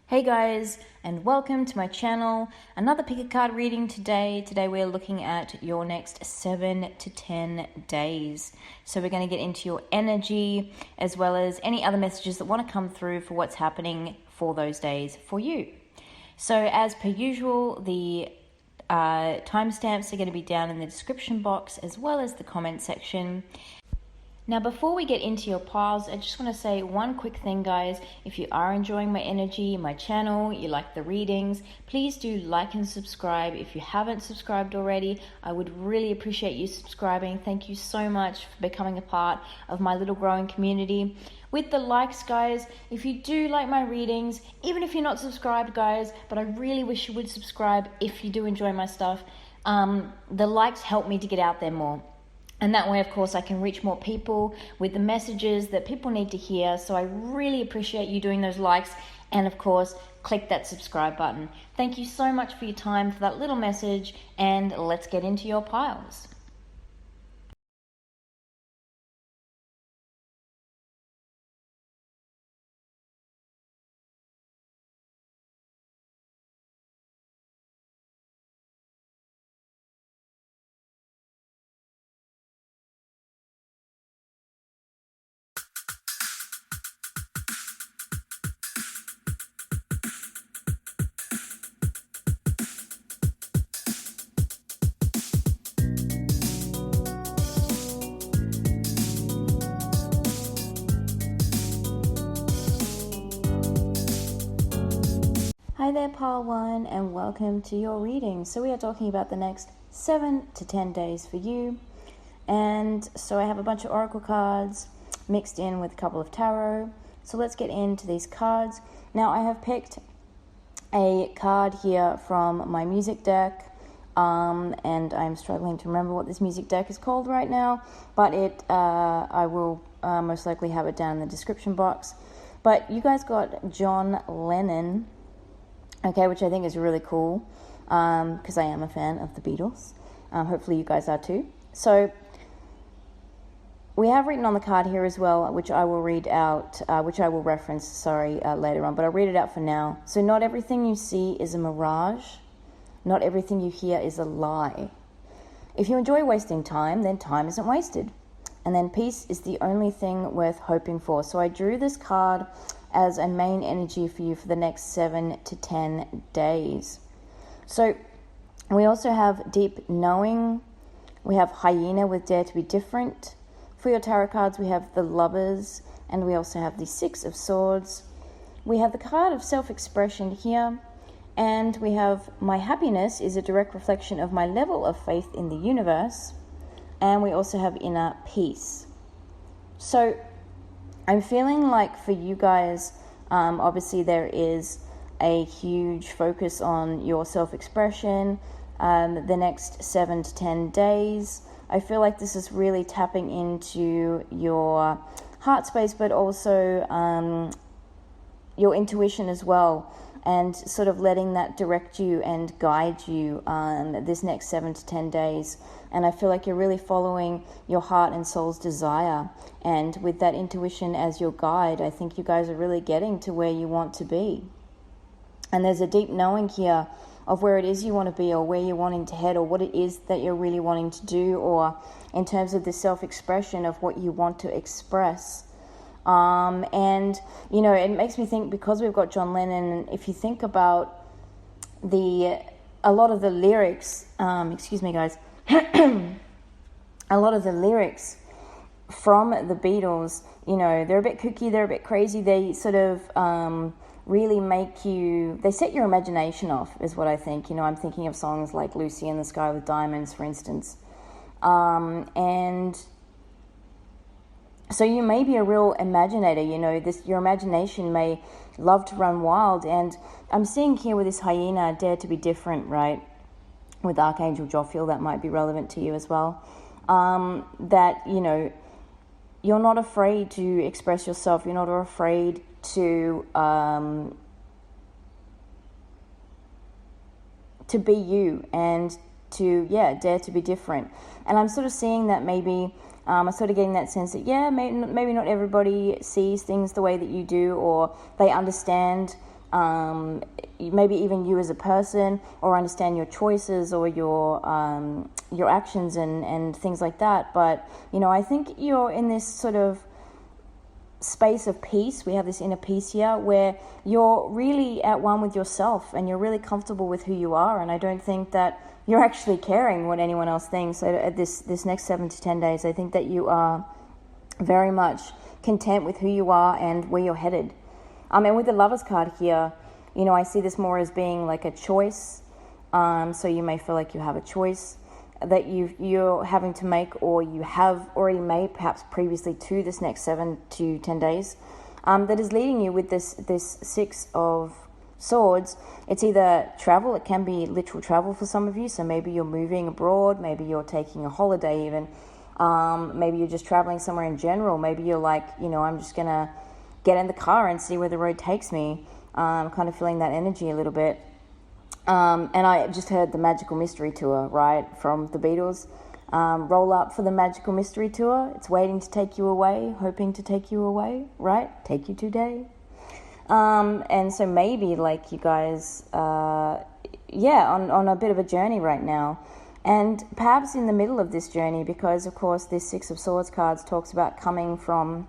Hey guys, and welcome to my channel. Another pick a card reading today. Today we're looking at your next 7 to 10 days. So we're going to get into your energy as well as any other messages that want to come through for what's happening for those days for you. So as per usual, the timestamps are going to be down in the description box as well as the comment section. Now, before we get into your piles, I just want to say one quick thing, guys. If you are enjoying my energy, my channel, you like the readings, please do like and subscribe. If you haven't subscribed already, I would really appreciate you subscribing. Thank you so much for becoming a part of my little growing community. With the likes, guys, if you do like my readings, even if you're not subscribed, guys, but I really wish you would subscribe if you do enjoy my stuff. The likes help me to get out there more. And that way, of course, I can reach more people with the messages that people need to hear. So I really appreciate you doing those likes. And of course, click that subscribe button. Thank you so much for your time, for that little message. And let's get into your piles. Hi there, pile 1, and welcome to your reading. So we are talking about the next 7 to 10 days for you. And so I have a bunch of oracle cards mixed in with a couple of tarot. So let's get into these cards. Now I have picked a card here from my music deck. And I'm struggling to remember what this music deck is called right now. But I will most likely have it down in the description box. But you guys got John Lennon. Okay, which I think is really cool because I am a fan of the Beatles. Hopefully you guys are too. So we have written on the card here as well, which I will read out, which I will reference, later on, but I'll read it out for now. So not everything you see is a mirage. Not everything you hear is a lie. If you enjoy wasting time, then time isn't wasted. And then peace is the only thing worth hoping for. So I drew this card as a main energy for you for the next 7 to 10 days. So we also have deep knowing. We have hyena with dare to be different. For your tarot cards, we have the lovers, and we also have the 6 of swords. We have the card of self-expression here, and we have my happiness is a direct reflection of my level of faith in the universe, and we also have inner peace. So I'm feeling like for you guys, obviously there is a huge focus on your self-expression the next 7 to 10 days. I feel like this is really tapping into your heart space, but also your intuition as well, and sort of letting that direct you and guide you this next 7 to 10 days. And I feel like you're really following your heart and soul's desire. And with that intuition as your guide, I think you guys are really getting to where you want to be. And there's a deep knowing here of where it is you want to be, or where you're wanting to head, or what it is that you're really wanting to do, or in terms of the self-expression of what you want to express. And, you know, it makes me think, because we've got John Lennon, if you think about a lot of the lyrics, excuse me guys, a lot of the lyrics from the Beatles, you know, they're a bit kooky, they're a bit crazy, they sort of really make you, they set your imagination off, is what I think. You know, I'm thinking of songs like Lucy in the Sky with Diamonds, for instance. And so you may be a real imaginator, you know, your imagination may love to run wild. And I'm seeing here with this hyena, dare to be different, right? With Archangel Jophiel, that might be relevant to you as well. That, you know, you're not afraid to express yourself. You're not afraid to be you, and to, dare to be different. And I'm sort of seeing that maybe, I'm sort of getting that sense that, maybe not everybody sees things the way that you do, or they understand maybe even you as a person, or understand your choices or your actions and things like that. But, I think you're in this sort of space of peace. We have this inner peace here where you're really at one with yourself and you're really comfortable with who you are. And I don't think that you're actually caring what anyone else thinks. So at this next 7 to 10 days, I think that you are very much content with who you are and where you're headed. And with the Lovers card here, I see this more as being like a choice. So you may feel like you have a choice that you're having to make, or you have already made perhaps previously to this next 7 to 10 days, that is leading you with this 6 of Swords. It's either travel, it can be literal travel for some of you, so maybe you're moving abroad, maybe you're taking a holiday even, maybe you're just traveling somewhere in general, maybe you're like, I'm just gonna get in the car and see where the road takes me, kind of feeling that energy a little bit. And I just heard the Magical Mystery Tour, right, from the Beatles. Roll up for the Magical Mystery Tour. It's waiting to take you away, hoping to take you away, right? Take you today. And so maybe like you guys, on a bit of a journey right now. And perhaps in the middle of this journey, because of course this 6 of Swords cards talks about coming from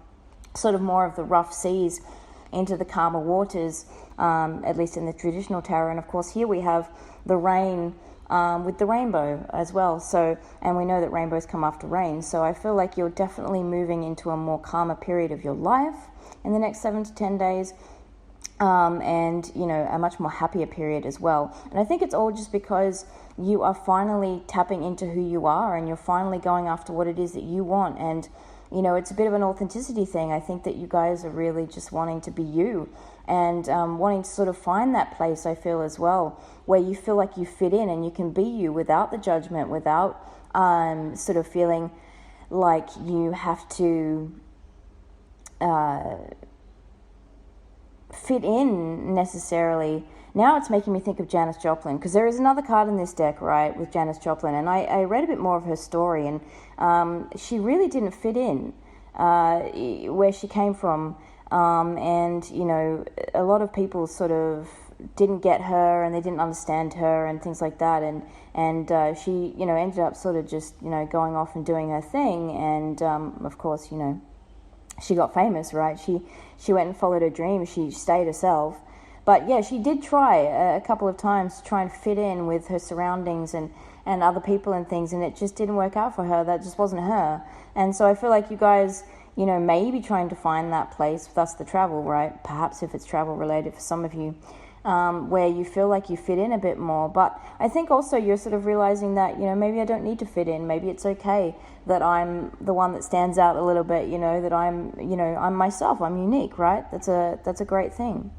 sort of more of the rough seas into the calmer waters, at least in the traditional tarot. And of course here we have the rain with the rainbow as well. So, and we know that rainbows come after rain. So I feel like you're definitely moving into a more calmer period of your life in the next 7 to 10 days. And a much more happier period as well. And I think it's all just because you are finally tapping into who you are, and you're finally going after what it is that you want. And it's a bit of an authenticity thing. I think that you guys are really just wanting to be you, and wanting to sort of find that place, I feel as well, where you feel like you fit in and you can be you without the judgment, without sort of feeling like you have to fit in necessarily. Now it's making me think of Janis Joplin, because there is another card in this deck, right, with Janis Joplin, and I read a bit more of her story, and she really didn't fit in where she came from, and a lot of people sort of didn't get her and they didn't understand her and things like that, and she ended up sort of just going off and doing her thing, and of course she got famous, right? She went and followed her dreams. She stayed herself. But yeah, she did try a couple of times to try and fit in with her surroundings and other people and things, and it just didn't work out for her. That just wasn't her. And so I feel like you guys, may be trying to find that place, thus the travel, right? Perhaps if it's travel related for some of you, where you feel like you fit in a bit more. But I think also you're sort of realizing that, maybe I don't need to fit in. Maybe it's okay that I'm the one that stands out a little bit, that I'm myself, I'm unique, right? That's a great thing.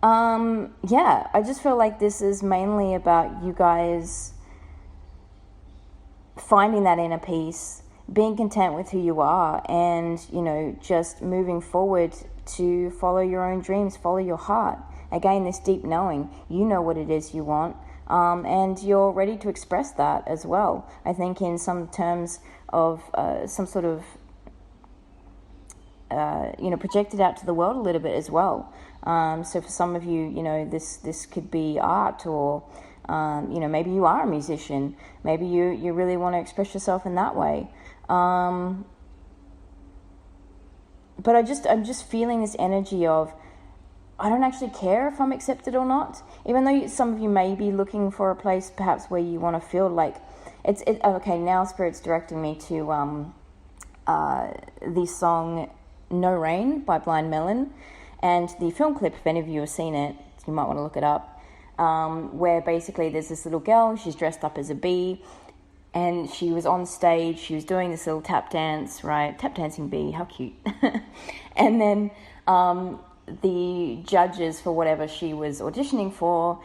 I just feel like this is mainly about you guys finding that inner peace, being content with who you are, and, just moving forward to follow your own dreams, follow your heart. Again, this deep knowing, you know what it is you want, and you're ready to express that as well. I think in some terms of some sort of, project it out to the world a little bit as well. So for some of you, this could be art, or, maybe you are a musician. Maybe you really want to express yourself in that way. But I'm just feeling this energy of, I don't actually care if I'm accepted or not, even though some of you may be looking for a place perhaps where you want to feel like okay, now Spirit's directing me to the song No Rain by Blind Melon, and the film clip, if any of you have seen it, you might want to look it up, where basically there's this little girl, she's dressed up as a bee, and she was on stage, she was doing this little tap dance, right? Tap dancing bee, how cute. And then the judges for whatever she was auditioning for,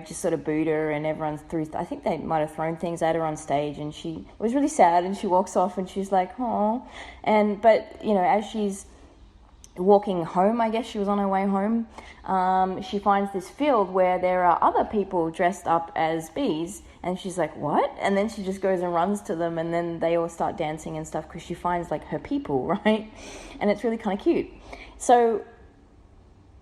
just sort of booed her, and everyone I think they might have thrown things at her on stage, and she was really sad, and she walks off and she's like, oh. But as she's walking home, I guess she was on her way home, she finds this field where there are other people dressed up as bees, and she's like, what? And then she just goes and runs to them, and then they all start dancing and stuff, because she finds like her people, right? And it's really kind of cute. So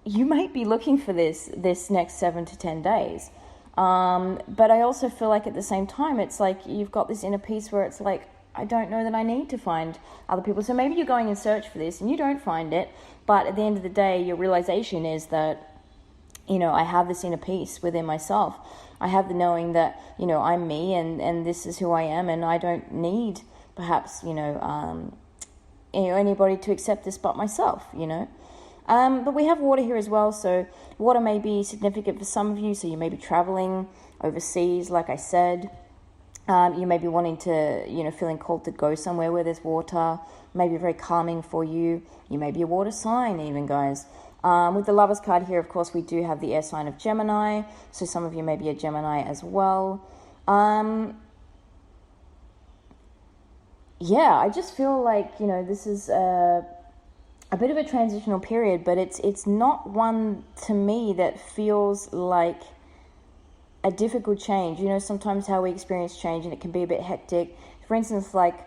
you might be looking for this next 7 to 10 days. But I also feel like at the same time, it's like you've got this inner peace where it's like, I don't know that I need to find other people. So maybe you're going in search for this and you don't find it, but at the end of the day, your realization is that, I have this inner peace within myself. I have the knowing that, I'm me and this is who I am, and I don't need perhaps, anybody to accept this but myself, But we have water here as well, so water may be significant for some of you. So you may be traveling overseas, like I said. You may be wanting to, feeling called to go somewhere where there's water. Maybe very calming for you. You may be a water sign even, guys. With the Lovers card here, of course, we do have the air sign of Gemini. So some of you may be a Gemini as well. I just feel like, this is a bit of a transitional period, but it's not one to me that feels like a difficult change. Sometimes how we experience change, and it can be a bit hectic. For instance, like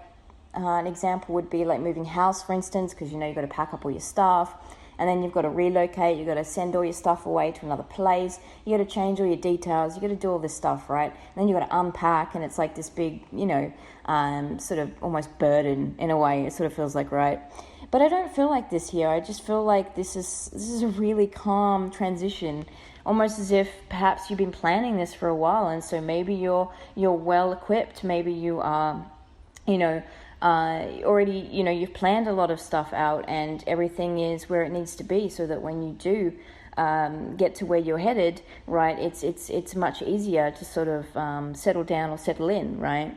an example would be like moving house, for instance, because you've got to pack up all your stuff, and then you've got to relocate, you've got to send all your stuff away to another place, you got to change all your details, you got to do all this stuff, right? And then you've got to unpack, and it's like this big, sort of almost burden in a way, it sort of feels like, right? But I don't feel like this here. I just feel like this is a really calm transition, almost as if perhaps you've been planning this for a while, and so maybe you're well equipped. Maybe you are, already, you've planned a lot of stuff out, and everything is where it needs to be, so that when you do get to where you're headed, right, it's much easier to sort of settle down or settle in, right?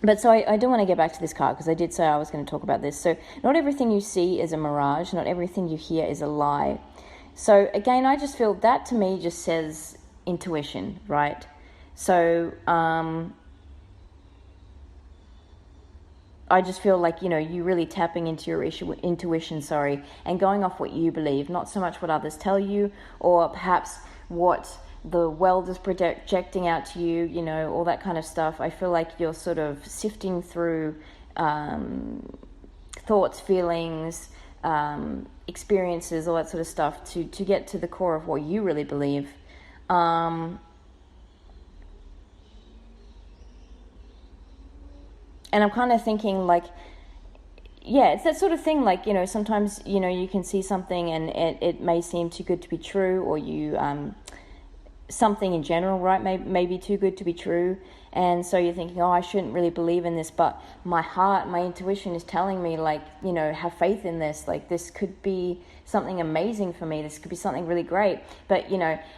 But so I do want to get back to this card, because I did say I was going to talk about this. So not everything you see is a mirage. Not everything you hear is a lie. So again, I just feel that to me just says intuition, right? So I just feel like, you really tapping into your intuition, and going off what you believe, not so much what others tell you, or perhaps what the world is projecting out to you, all that kind of stuff. I feel like you're sort of sifting through thoughts, feelings, experiences, all that sort of stuff to get to the core of what you really believe. And I'm kind of thinking like, it's that sort of thing, like, sometimes, you can see something and it may seem too good to be true, or you, something in general, right, may be too good to be true, and so you're thinking, I shouldn't really believe in this, but my heart, my intuition is telling me, like, have faith in this, like, this could be something amazing for me, this could be something really great, but,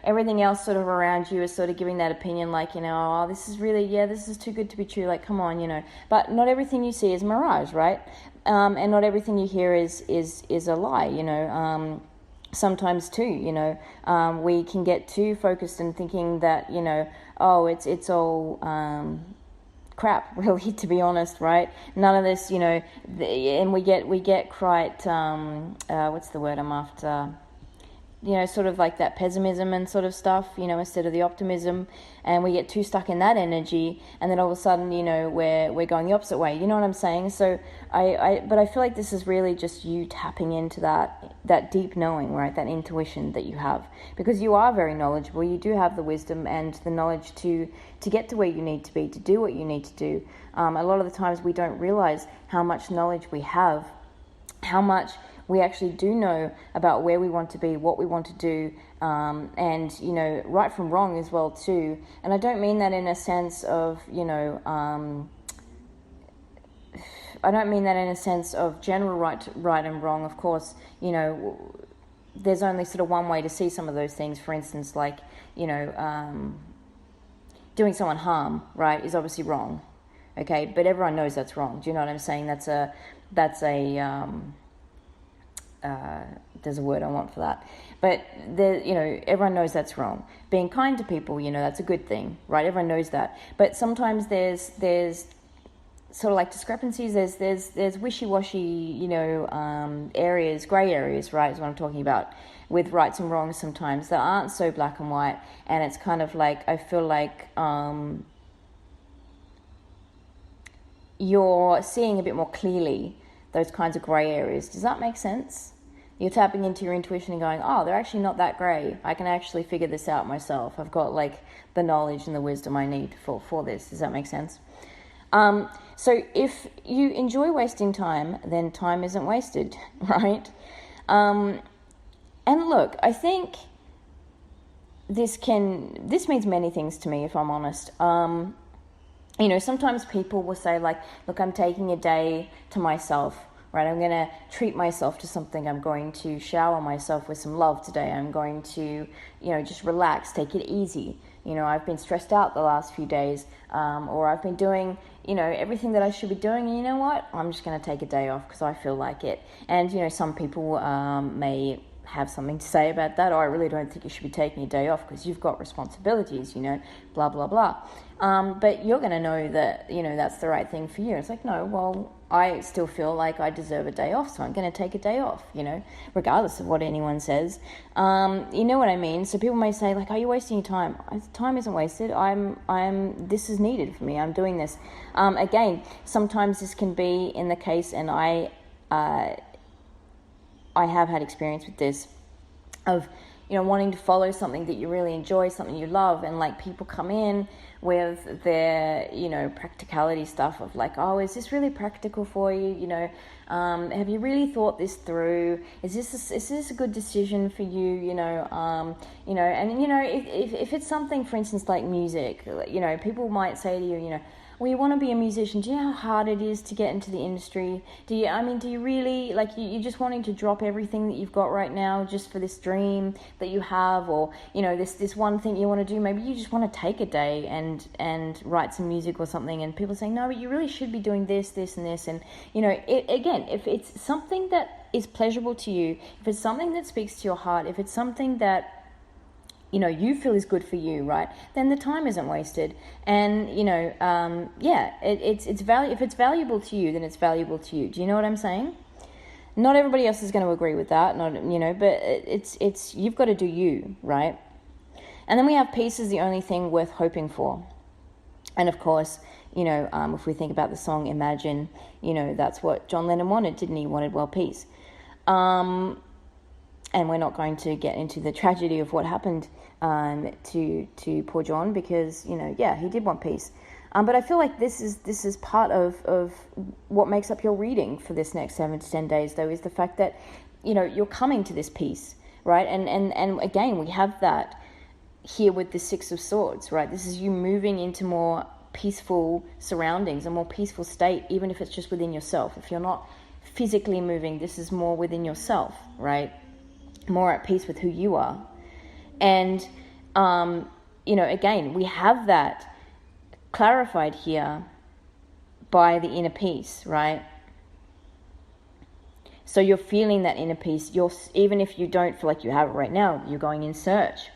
everything else sort of around you is sort of giving that opinion, like, this is really, this is too good to be true, like, come on, but not everything you see is mirage, right, and not everything you hear is a lie, sometimes too, we can get too focused in thinking that, it's all crap, really, to be honest, right? None of this, and we get quite, what's the word I'm after? Sort of like that pessimism and sort of stuff, instead of the optimism, and we get too stuck in that energy, and then all of a sudden, we're going the opposite way. You know what I'm saying? So but I feel like this is really just you tapping into that deep knowing, right? That intuition that you have, because you are very knowledgeable. You do have the wisdom and the knowledge to get to where you need to be, to do what you need to do. A lot of the times we don't realize how much knowledge we have, how much we actually do know about where we want to be, what we want to do, and, right from wrong as well too. And I don't mean that in a sense of, I don't mean that in a sense of general right and wrong. Of course, there's only sort of one way to see some of those things. For instance, like, doing someone harm, right, is obviously wrong. Okay, but everyone knows that's wrong. Do you know what I'm saying? That's a there's a word I want for that, but everyone knows that's wrong. Being kind to people, that's a good thing, right? Everyone knows that, but sometimes there's sort of like discrepancies. There's wishy-washy, areas, gray areas, right? Is what I'm talking about, with rights and wrongs sometimes that aren't so black and white, and it's kind of like I feel like you're seeing a bit more clearly those kinds of gray areas. Does that make sense? You're tapping into your intuition and going, oh, they're actually not that grey. I can actually figure this out myself. I've got like the knowledge and the wisdom I need for this. Does that make sense? So if you enjoy wasting time, then time isn't wasted, right? And look, I think this means many things to me, if I'm honest. Sometimes people will say like, look, I'm taking a day to myself, right? I'm going to treat myself to something. I'm going to shower myself with some love today. I'm going to, just relax, take it easy. I've been stressed out the last few days, or I've been doing, everything that I should be doing. And you know what? I'm just going to take a day off because I feel like it. And, some people may have something to say about that. Or I really don't think you should be taking a day off because you've got responsibilities, blah, blah, blah. But you're going to know that, that's the right thing for you. It's like, no, well, I still feel like I deserve a day off, so I'm going to take a day off, regardless of what anyone says. You know what I mean? So people may say, like, are you wasting your time? Time isn't wasted. This is needed for me. I'm doing this. Again, sometimes this can be in the case, and I have had experience with this, of, wanting to follow something that you really enjoy, something you love, and like people come in with their, practicality stuff of like, oh, is this really practical for you? Have you really thought this through? Is this a good decision for you? If it's something, for instance, like music, people might say to you, well, you want to be a musician. Do you know how hard it is to get into the industry? Do you really, like, you're just wanting to drop everything that you've got right now just for this dream that you have, or, this one thing you want to do? Maybe you just want to take a day and write some music or something, and people say, no, but you really should be doing this, this, and this. And, again, if it's something that is pleasurable to you, if it's something that speaks to your heart, if it's something that you feel is good for you, right? Then the time isn't wasted. And, if it's valuable to you, then it's valuable to you. Do you know what I'm saying? Not everybody else is going to agree with that, but it's you've got to do you, right? And then we have peace is the only thing worth hoping for. And of course, if we think about the song Imagine, that's what John Lennon wanted, didn't he? He wanted world peace. And we're not going to get into the tragedy of what happened to poor John, because he did want peace. But I feel like this is part of what makes up your reading for this next 7 to 10 days, though, is the fact that you're coming to this peace, right? And again, we have that here with the Six of Swords, right? This is you moving into more peaceful surroundings, a more peaceful state, even if it's just within yourself. If you're not physically moving, this is more within yourself, right? More at peace with who you are. And again, we have that clarified here by the inner peace, right? So you're feeling that inner peace. Even if you don't feel like you have it right now, you're going in search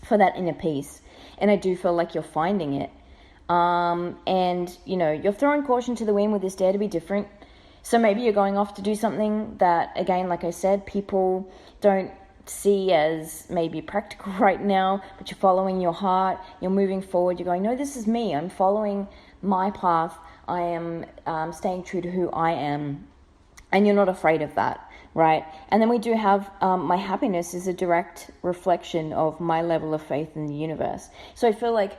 for that inner peace. And I do feel like you're finding it. And you're throwing caution to the wind with this dare to be different. So maybe you're going off to do something that, again, like I said, people don't see as maybe practical right now, but you're following your heart, you're moving forward, you're going, no, this is me, I'm following my path, I am staying true to who I am, and you're not afraid of that, right? And then we do have my happiness is a direct reflection of my level of faith in the universe. So I feel like,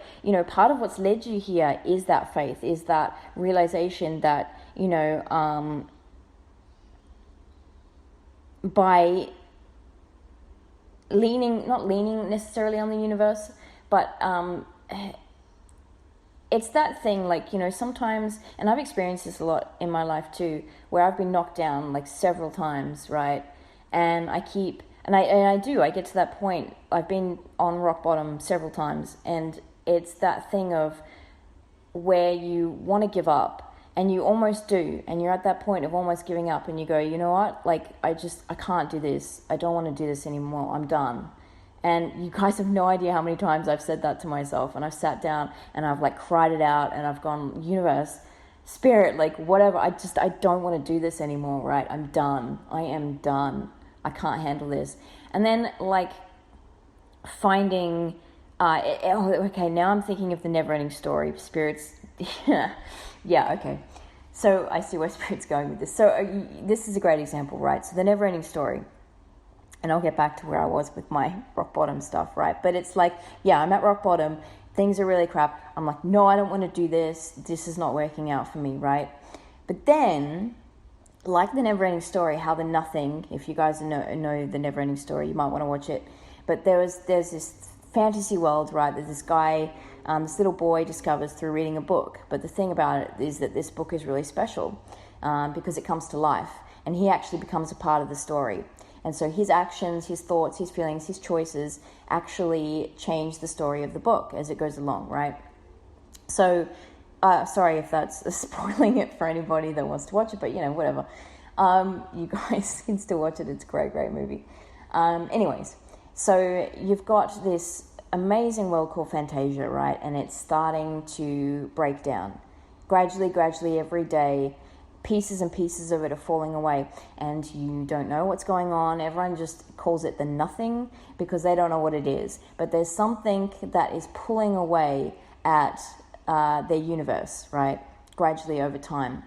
part of what's led you here is that faith, is that realization that, by not leaning necessarily on the universe, but it's that thing, like, sometimes, and I've experienced this a lot in my life too, where I've been knocked down like several times, right? And I get to that point, I've been on rock bottom several times, and it's that thing of where you want to give up, and you almost do, and you're at that point of almost giving up, and you go, you know what, like, I can't do this, I don't want to do this anymore, I'm done. And you guys have no idea how many times I've said that to myself, and I've sat down and I've like cried it out, and I've gone, universe, spirit, like whatever, I don't want to do this anymore, right? I'm done, I am done, I can't handle this. And then like finding, okay, now I'm thinking of the never-ending story, spirits, yeah, okay. So I see where Spirit's going with this. So this is a great example, right? So the never-ending story. And I'll get back to where I was with my rock bottom stuff, right? But it's like, yeah, I'm at rock bottom. Things are really crap. I'm like, no, I don't want to do this. This is not working out for me, right? But then, like the never-ending story, how the nothing, if you guys know the never-ending story, you might want to watch it. But there's this fantasy world, right, that this guy, this little boy discovers through reading a book. But the thing about it is that this book is really special because it comes to life. And he actually becomes a part of the story. And so his actions, his thoughts, his feelings, his choices actually change the story of the book as it goes along, right? So, sorry if that's spoiling it for anybody that wants to watch it, but, whatever. You guys can still watch it. It's a great, great movie. Anyways, so you've got this amazing world called Fantasia, right? And it's starting to break down. Gradually, every day, pieces and pieces of it are falling away, and you don't know what's going on. Everyone just calls it the nothing because they don't know what it is. But there's something that is pulling away at their universe, right? Gradually over time.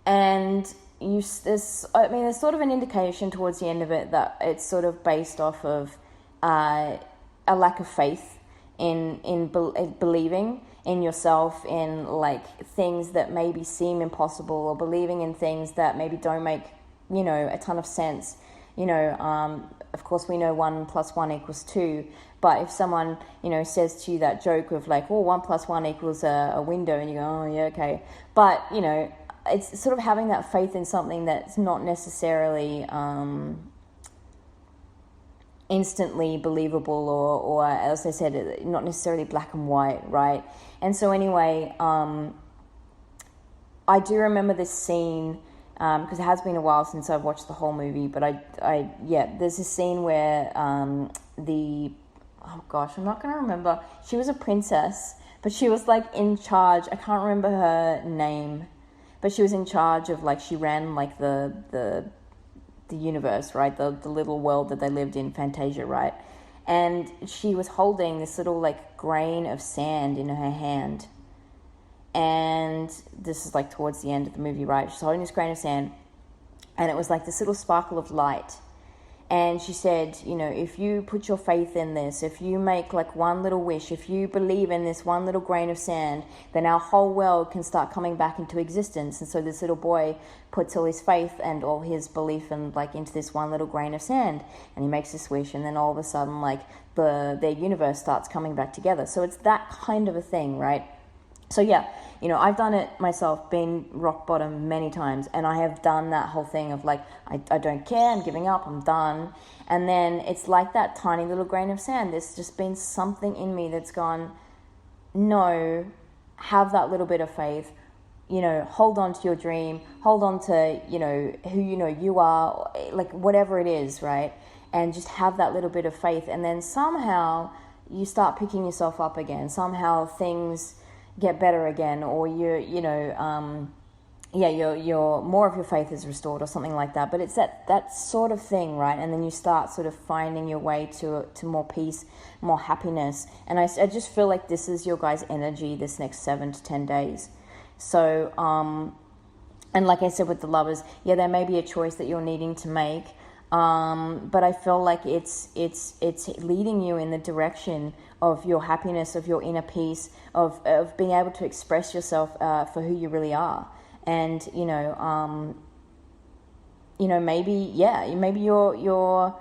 And there's sort of an indication towards the end of it that it's sort of based off of a lack of faith in believing in yourself, in like things that maybe seem impossible, or believing in things that maybe don't make, a ton of sense. Of course we know 1 + 1 = 2, but if someone, says to you that joke of like, 1 + 1 = a window, and you go, oh yeah, okay. But, it's sort of having that faith in something that's not necessarily instantly believable, or as I said, not necessarily black and white, right? And so anyway, I do remember this scene, because it has been a while since I've watched the whole movie, but there's this scene where I'm not going to remember, she was a princess, but she was like in charge, I can't remember her name, but she was in charge of, like, she ran like the universe, right? The little world that they lived in, Fantasia, right? And she was holding this little like grain of sand in her hand. And this is like towards the end of the movie, right? She's holding this grain of sand, and it was like this little sparkle of light. And she said, if you put your faith in this, if you make like one little wish, if you believe in this one little grain of sand, then our whole world can start coming back into existence. And so this little boy puts all his faith and all his belief into this one little grain of sand, and he makes this wish, and then all of a sudden, like, their universe starts coming back together. So it's that kind of a thing, right? So yeah, I've done it myself, been rock bottom many times, and I have done that whole thing of like, I don't care, I'm giving up, I'm done. And then it's like that tiny little grain of sand. There's just been something in me that's gone, no, have that little bit of faith, hold on to your dream, hold on to, who you are, like whatever it is, right? And just have that little bit of faith. And then somehow you start picking yourself up again. Somehow things get better again, or your more of your faith is restored, or something like that. But it's that sort of thing, right? And then you start sort of finding your way to more peace, more happiness. And I just feel like this is your guys' energy this next 7 to 10 days. So and like I said with the lovers, there may be a choice that you're needing to make, but I feel like it's leading you in the direction of your happiness, of your inner peace, of being able to express yourself for who you really are. And maybe you're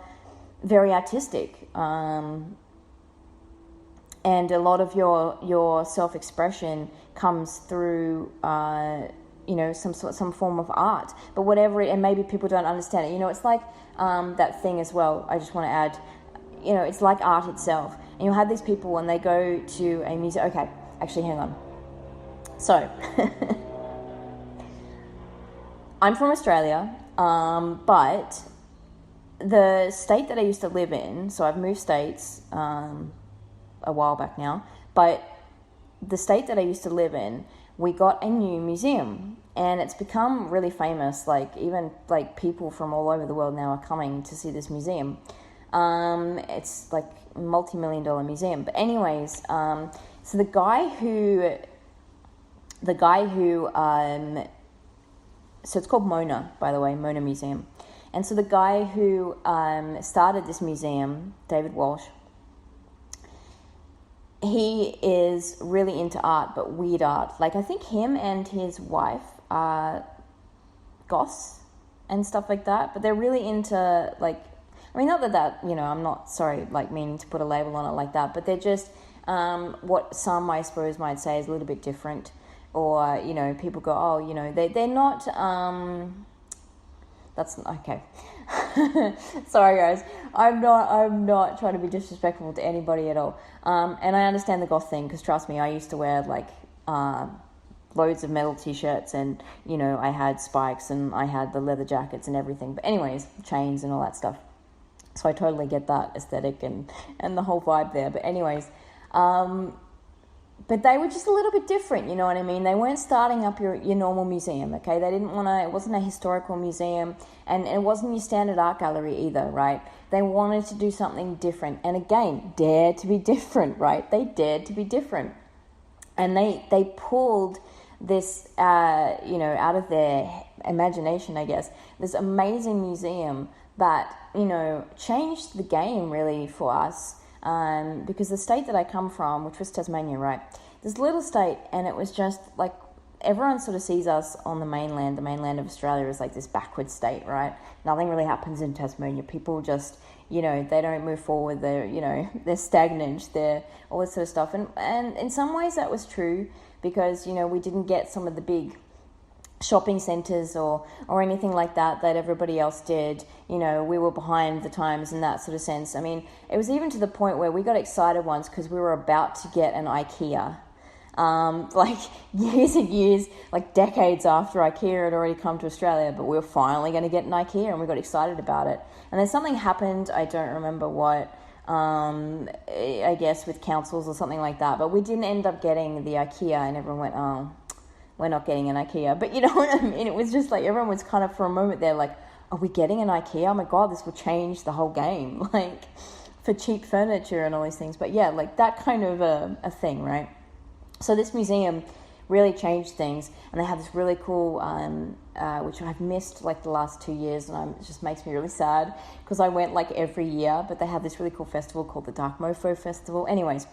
very artistic, and a lot of your self-expression comes through some form of art. But whatever and maybe people don't understand it. It's like that thing as well. I just want to add, it's like art itself. And you'll have these people when they go to a museum. Okay, actually, hang on. So, I'm from Australia, but the state that I used to live in, so I've moved states a while back now, but the state that I used to live in, we got a new museum, and it's become really famous. Like, even like people from all over the world now are coming to see this museum. It's like a multi-million-dollar museum. But anyways, so the guy who the guy who, so it's called Mona, by the way, Mona Museum. And so the guy who started this museum, David Walsh, he is really into art, but weird art. Like, I think him and his wife are goths and stuff like that, but they're really into, like, I mean, not that, I'm not, meaning to put a label on it like that, but they're just, what some, I suppose, might say is a little bit different. Or, people go, oh, they're not, that's, okay. Sorry, guys. I'm not trying to be disrespectful to anybody at all. And I understand the goth thing, because trust me, I used to wear, like, loads of metal t-shirts, and, I had spikes, and I had the leather jackets and everything. But anyways, chains and all that stuff. So I totally get that aesthetic and the whole vibe there. But anyways, but they were just a little bit different, you know what I mean? They weren't starting up your normal museum, okay? They didn't want to, it wasn't a historical museum, and it wasn't your standard art gallery either, right? They wanted to do something different. And again, dared to be different, right? They dared to be different. And they pulled this, out of their imagination, I guess, this amazing museum that, changed the game really for us. Because the state that I come from, which was Tasmania, right? This little state, and it was just like, everyone sort of sees us on the mainland of Australia as like this backward state, right? Nothing really happens in Tasmania. People just, they don't move forward. They're, they're stagnant. They're all this sort of stuff. And in some ways that was true, because, we didn't get some of the big shopping centres or anything like that everybody else did. We were behind the times in that sort of sense. I mean, it was even to the point where we got excited once because we were about to get an IKEA. Like years and years, like decades after IKEA had already come to Australia, but we were finally going to get an IKEA, and we got excited about it. And then something happened, I don't remember what, I guess with councils or something like that, but we didn't end up getting the IKEA, and everyone went, oh, we're not getting an IKEA. But you know what I mean? It was just like, everyone was kind of, for a moment there, like, are we getting an IKEA? Oh my God, this will change the whole game, like, for cheap furniture and all these things. But yeah, like that kind of a thing, right? So this museum really changed things, and they had this really cool, which I've missed like the last 2 years, and it just makes me really sad, because I went like every year, but they had this really cool festival called the Dark Mofo Festival. Anyways,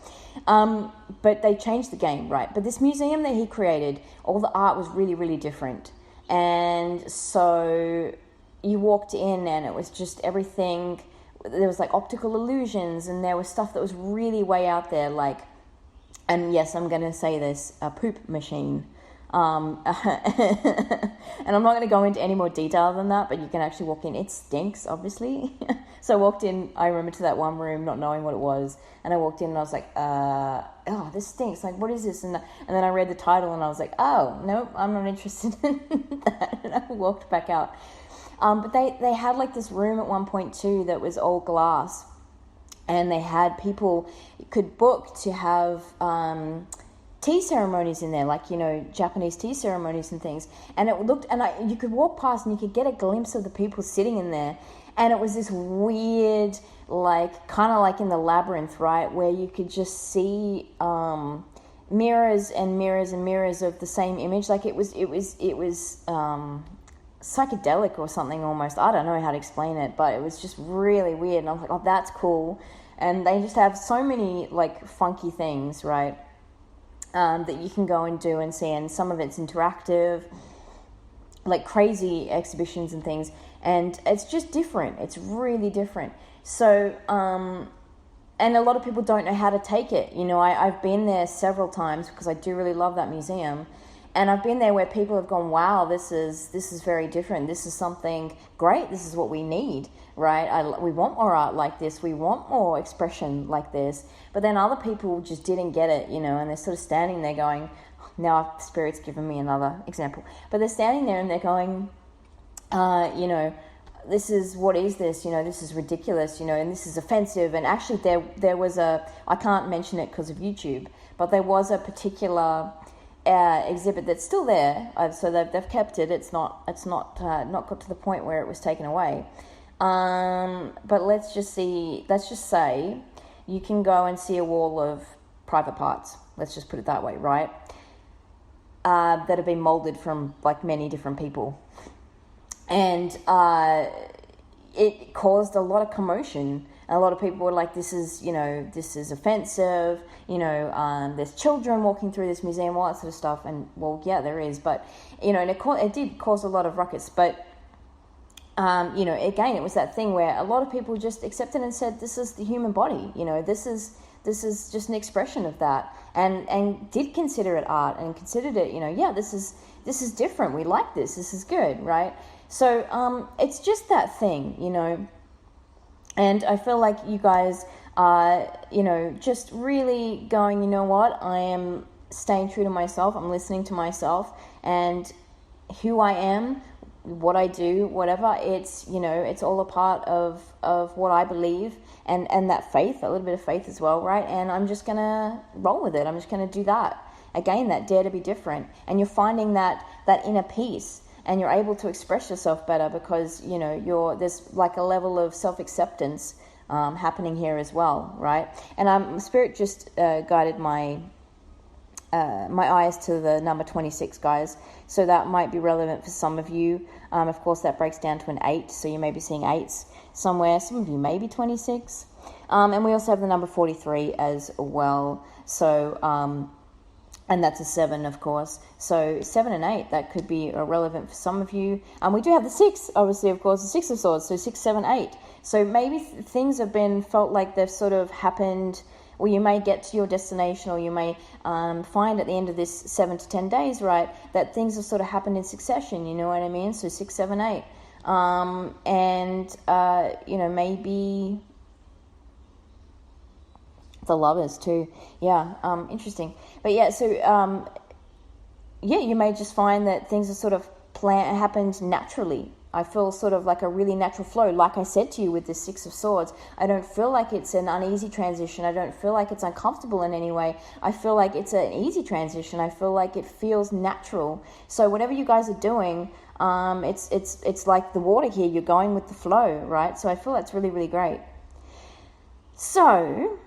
but they changed the game, right? But this museum that he created, all the art was really, really different. And so you walked in, and it was just everything. There was like optical illusions, and there was stuff that was really way out there, like, and yes, I'm going to say this, a poop machine. And I'm not going to go into any more detail than that, but you can actually walk in. It stinks, obviously. So I walked in, I remember, to that one room, not knowing what it was. And I walked in and I was like, oh, this stinks. Like, what is this? And then I read the title and I was like, oh, nope, I'm not interested in that. And I walked back out. But they had like this room at one point too that was all glass. And they had people could book to have tea ceremonies in there, like, Japanese tea ceremonies and things. And it looked, and you could walk past and you could get a glimpse of the people sitting in there. And it was this weird, like, kind of like in the labyrinth, right, where you could just see mirrors and mirrors and mirrors of the same image. Like it was psychedelic or something almost. I don't know how to explain it, but it was just really weird. And I was like, oh, that's cool. And they just have so many like funky things, right, that you can go and do and see. And some of it's interactive, like crazy exhibitions and things. And it's just different. It's really different. So, and a lot of people don't know how to take it. I've been there several times because I do really love that museum. And I've been there where people have gone, wow, this is very different. This is something great. This is what we need, right? We want more art like this. We want more expression like this. But then other people just didn't get it, and they're sort of standing there going, now Spirit's given me another example. But they're standing there and they're going, this is, what is this? This is ridiculous, and this is offensive. And actually there was I can't mention it because of YouTube, but there was a particular exhibit that's still there, so they've kept it. It's not got to the point where it was taken away. But let's just say you can go and see a wall of private parts. Let's just put it that way, right? that have been molded from like many different people. And it caused a lot of commotion. A lot of people were like, this is offensive, there's children walking through this museum, all that sort of stuff. And, well, yeah, there is. But, and it did cause a lot of ruckus. But, again, it was that thing where a lot of people just accepted and said, this is the human body, this is just an expression of that. And did consider it art and considered it, this is different. We like this. This is good, right? So it's just that thing, And I feel like you guys are, just really going, you know what, I am staying true to myself. I'm listening to myself and who I am, what I do, whatever. It's, it's all a part of what I believe and that faith, a little bit of faith as well, right? And I'm just going to roll with it. I'm just going to do that. Again, that dare to be different. And you're finding that inner peace. And you're able to express yourself better because, there's like a level of self-acceptance happening here as well, right? And Spirit just guided my eyes to the number 26, guys. So that might be relevant for some of you. Of course, that breaks down to an 8. So you may be seeing 8s somewhere. Some of you may be 26. And we also have the number 43 as well. So... and that's a 7, of course. So 7 and 8, that could be relevant for some of you. We do have the 6, obviously, of course, the 6 of Swords. So 6, 7, 8. So maybe things have felt like they've sort of happened, or you may get to your destination, or you may find at the end of this 7 to 10 days, right, that things have sort of happened in succession. You know what I mean? So 6, 7, 8. Maybe... the Lovers too. Yeah, interesting. But yeah, so you may just find that things are sort of happened naturally. I feel sort of like a really natural flow. Like I said to you with the 6 of Swords, I don't feel like it's an uneasy transition. I don't feel like it's uncomfortable in any way. I feel like it's an easy transition. I feel like it feels natural. So whatever you guys are doing, it's like the water here. You're going with the flow, right? So I feel that's really, really great. So...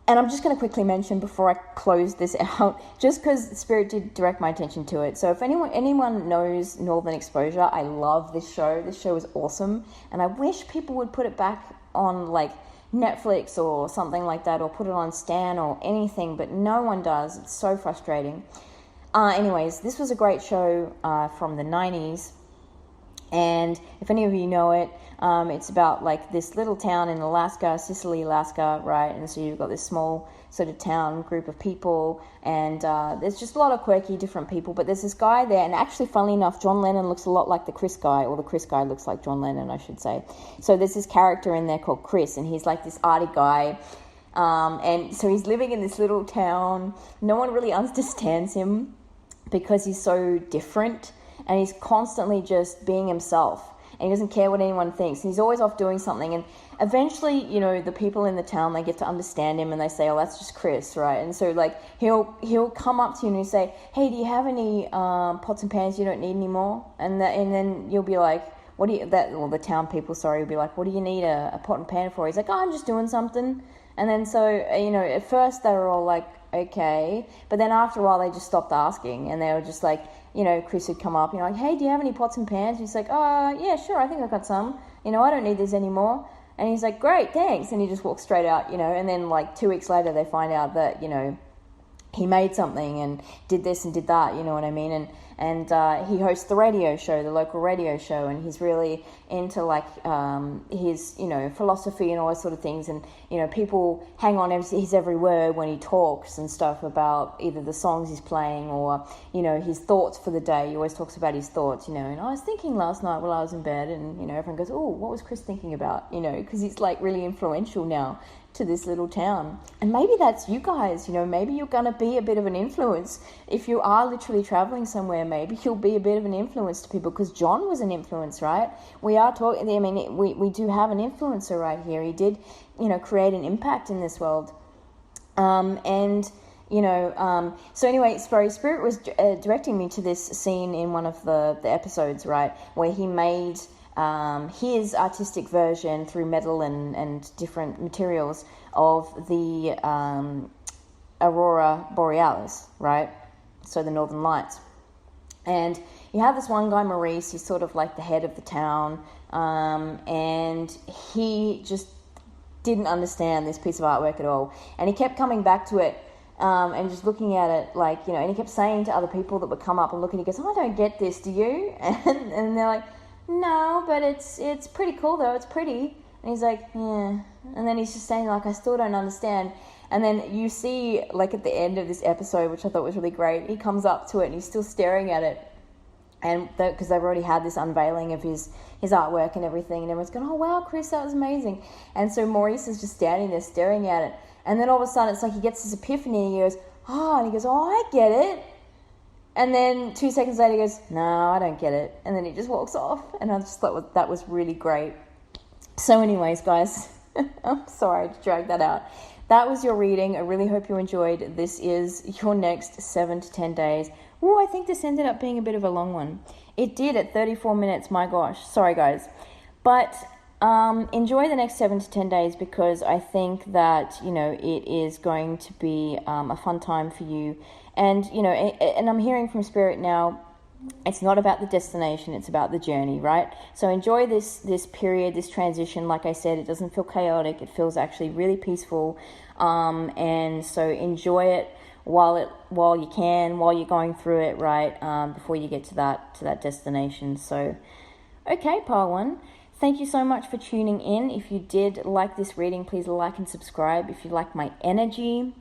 and I'm just going to quickly mention before I close this out, just because Spirit did direct my attention to it. So if anyone knows Northern Exposure, I love this show. This show is awesome. And I wish people would put it back on like Netflix or something like that, or put it on Stan or anything, but no one does. It's so frustrating. Anyways, this was a great show from the 90s. And if any of you know it, it's about like this little town in Alaska, Sicily, Alaska, right? And so you've got this small sort of town group of people, and there's just a lot of quirky different people, but there's this guy there, and actually, funnily enough, John Lennon looks a lot like the Chris guy, or the Chris guy looks like John Lennon, I should say. So there's this character in there called Chris, and he's like this arty guy, and so he's living in this little town. No one really understands him because he's so different, and he's constantly just being himself, and he doesn't care what anyone thinks, and he's always off doing something. And eventually, the people in the town, they get to understand him, and they say, oh, that's just Chris, right? And so like he'll come up to you and he'll say, hey, do you have any pots and pans you don't need anymore? And then you'll be like, the town people, will be like, what do you need a pot and pan for? He's like, oh, I'm just doing something. And then so, at first they were all like, okay, but then after a while they just stopped asking, and they were just like, Chris would come up, like, hey, do you have any pots and pans? And he's like, yeah, sure, I think I've got some. I don't need this anymore. And he's like, great, thanks. And he just walks straight out, and then like 2 weeks later they find out that, he made something and did this and did that, you know what I mean? And he hosts the radio show, the local radio show, and he's really into like his, philosophy and all those sort of things. And, people hang on his every word when he talks and stuff about either the songs he's playing or, his thoughts for the day. He always talks about his thoughts, and I was thinking last night while I was in bed, and, everyone goes, oh, what was Chris thinking about? Because he's like really influential now to this little town. And maybe that's you guys, maybe you're going to be a bit of an influence. If you are literally traveling somewhere, maybe you'll be a bit of an influence to people, because John was an influence, right? We are talking, we do have an influencer right here. He did, create an impact in this world. So anyway, Spirit was directing me to this scene in one of the episodes, right, where he made his artistic version through metal and different materials of the Aurora Borealis, right? So the Northern Lights. And you have this one guy, Maurice, he's sort of like the head of the town, and he just didn't understand this piece of artwork at all. And he kept coming back to it and just looking at it like, and he kept saying to other people that would come up and look, and he goes, "Oh, I don't get this, do you?" And they're like, "No, but it's pretty cool though, it's pretty." And he's like, "Yeah." And then he's just saying like, "I still don't understand." And then you see, like at the end of this episode, which I thought was really great, he comes up to it and he's still staring at it. And because they've already had this unveiling of his artwork and everything, and everyone's going, "Oh wow, Chris, that was amazing." And so Maurice is just standing there staring at it. And then all of a sudden it's like he gets this epiphany and he goes, "Oh," and he goes, "Oh, I get it." And then 2 seconds later he goes, "No, I don't get it." And then he just walks off. And I just thought that was really great. So anyways, guys, I'm sorry to drag that out. That was your reading. I really hope you enjoyed. This is your next 7 to 10 days. Oh, I think this ended up being a bit of a long one. It did at 34 minutes. My gosh. Sorry, guys. But enjoy the next 7 to 10 days, because I think that, it is going to be a fun time for you. And, and I'm hearing from Spirit now, it's not about the destination, it's about the journey, right? So enjoy this period, this transition. Like I said, it doesn't feel chaotic. It feels actually really peaceful. And so enjoy it while you can, while you're going through it, right? Before you get to that destination. So, okay, Pile 1. Thank you so much for tuning in. If you did like this reading, please like and subscribe. If you like my energy,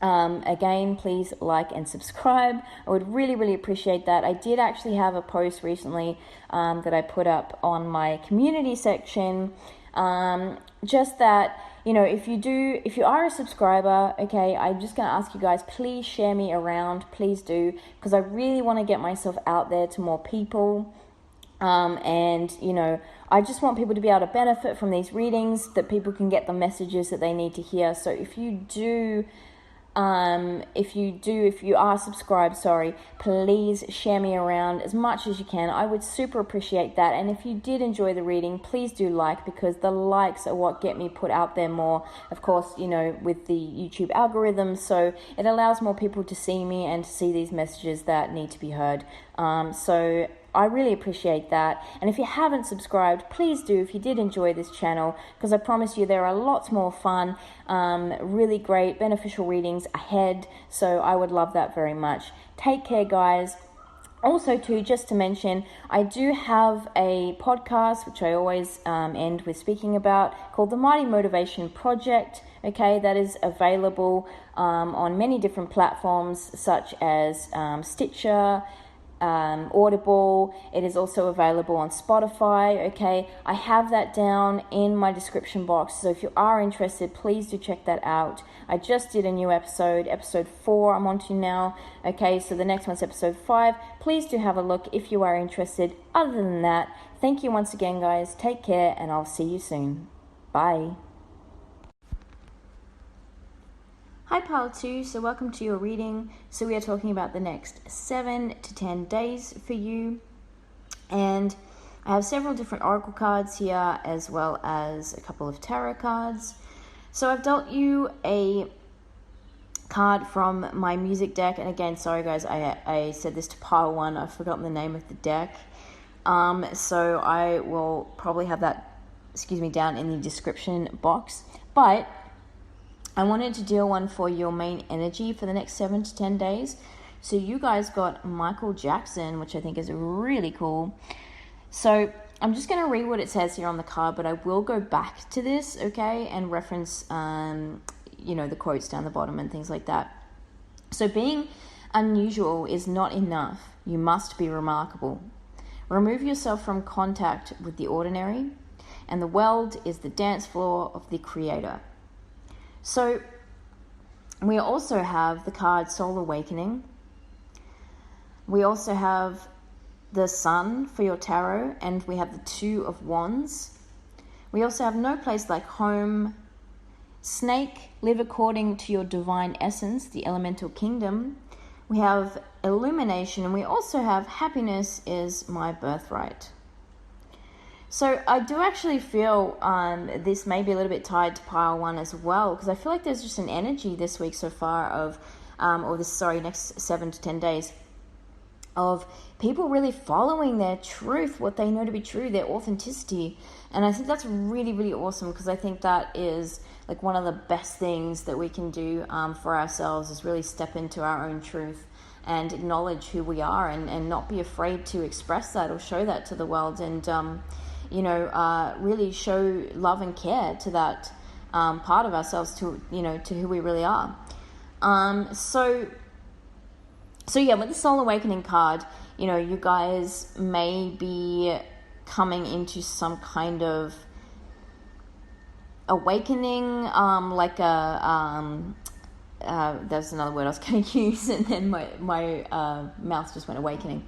again, please like and subscribe. I would really, really appreciate that. I did actually have a post recently that I put up on my community section. Just that, if you are a subscriber, okay, I'm just going to ask you guys, please share me around. Please do, because I really want to get myself out there to more people. And I just want people to be able to benefit from these readings, that people can get the messages that they need to hear. So if you are subscribed, please share me around as much as you can. I would super appreciate that. And if you did enjoy the reading, please do like, because the likes are what get me put out there more, of course, with the YouTube algorithm. So it allows more people to see me and to see these messages that need to be heard. So I really appreciate that. And if you haven't subscribed, please do if you did enjoy this channel, because I promise you there are lots more fun, really great, beneficial readings ahead. So I would love that very much. Take care, guys. Also, too, just to mention, I do have a podcast, which I always end with speaking about, called The Mighty Motivation Project. Okay, that is available on many different platforms, such as Stitcher, Audible. It is also available on Spotify. Okay, I have that down in my description box, so if you are interested, please do check that out. I just did a new episode 4 I'm on to now. Okay, so the next one's episode 5. Please do have a look if you are interested. Other than that, thank you once again, guys. Take care, and I'll see you soon. Bye. Hi, Pile 2. So welcome to your reading. So we are talking about the next 7 to 10 days for you. And I have several different oracle cards here, as well as a couple of tarot cards. So I've dealt you a card from my music deck. And again, sorry guys, I said this to Pile 1. I've forgotten the name of the deck. So I will probably have that, down in the description box. But I wanted to deal one for your main energy for the next 7 to 10 days. So you guys got Michael Jackson, which I think is really cool. So I'm just going to read what it says here on the card, but I will go back to this, okay, and reference, the quotes down the bottom and things like that. So being unusual is not enough. You must be remarkable. Remove yourself from contact with the ordinary, and the world is the dance floor of the Creator. So we also have the card Soul Awakening. We also have the Sun for your tarot, and we have the Two of Wands. We also have No Place Like Home, Snake, Live According to Your Divine Essence, the Elemental Kingdom. We have Illumination, and we also have Happiness is My Birthright. So I do actually feel this may be a little bit tied to pile one as well, because I feel like there's just an energy this week so far of, next 7 to 10 days, of people really following their truth, what they know to be true, their authenticity. And I think that's really, really awesome, because I think that is like one of the best things that we can do for ourselves, is really step into our own truth and acknowledge who we are, and not be afraid to express that or show that to the world, and really show love and care to that part of ourselves, to who we really are. So yeah, with the Soul Awakening card, you guys may be coming into some kind of awakening, there's another word I was going to use, and then my mouth just went awakening.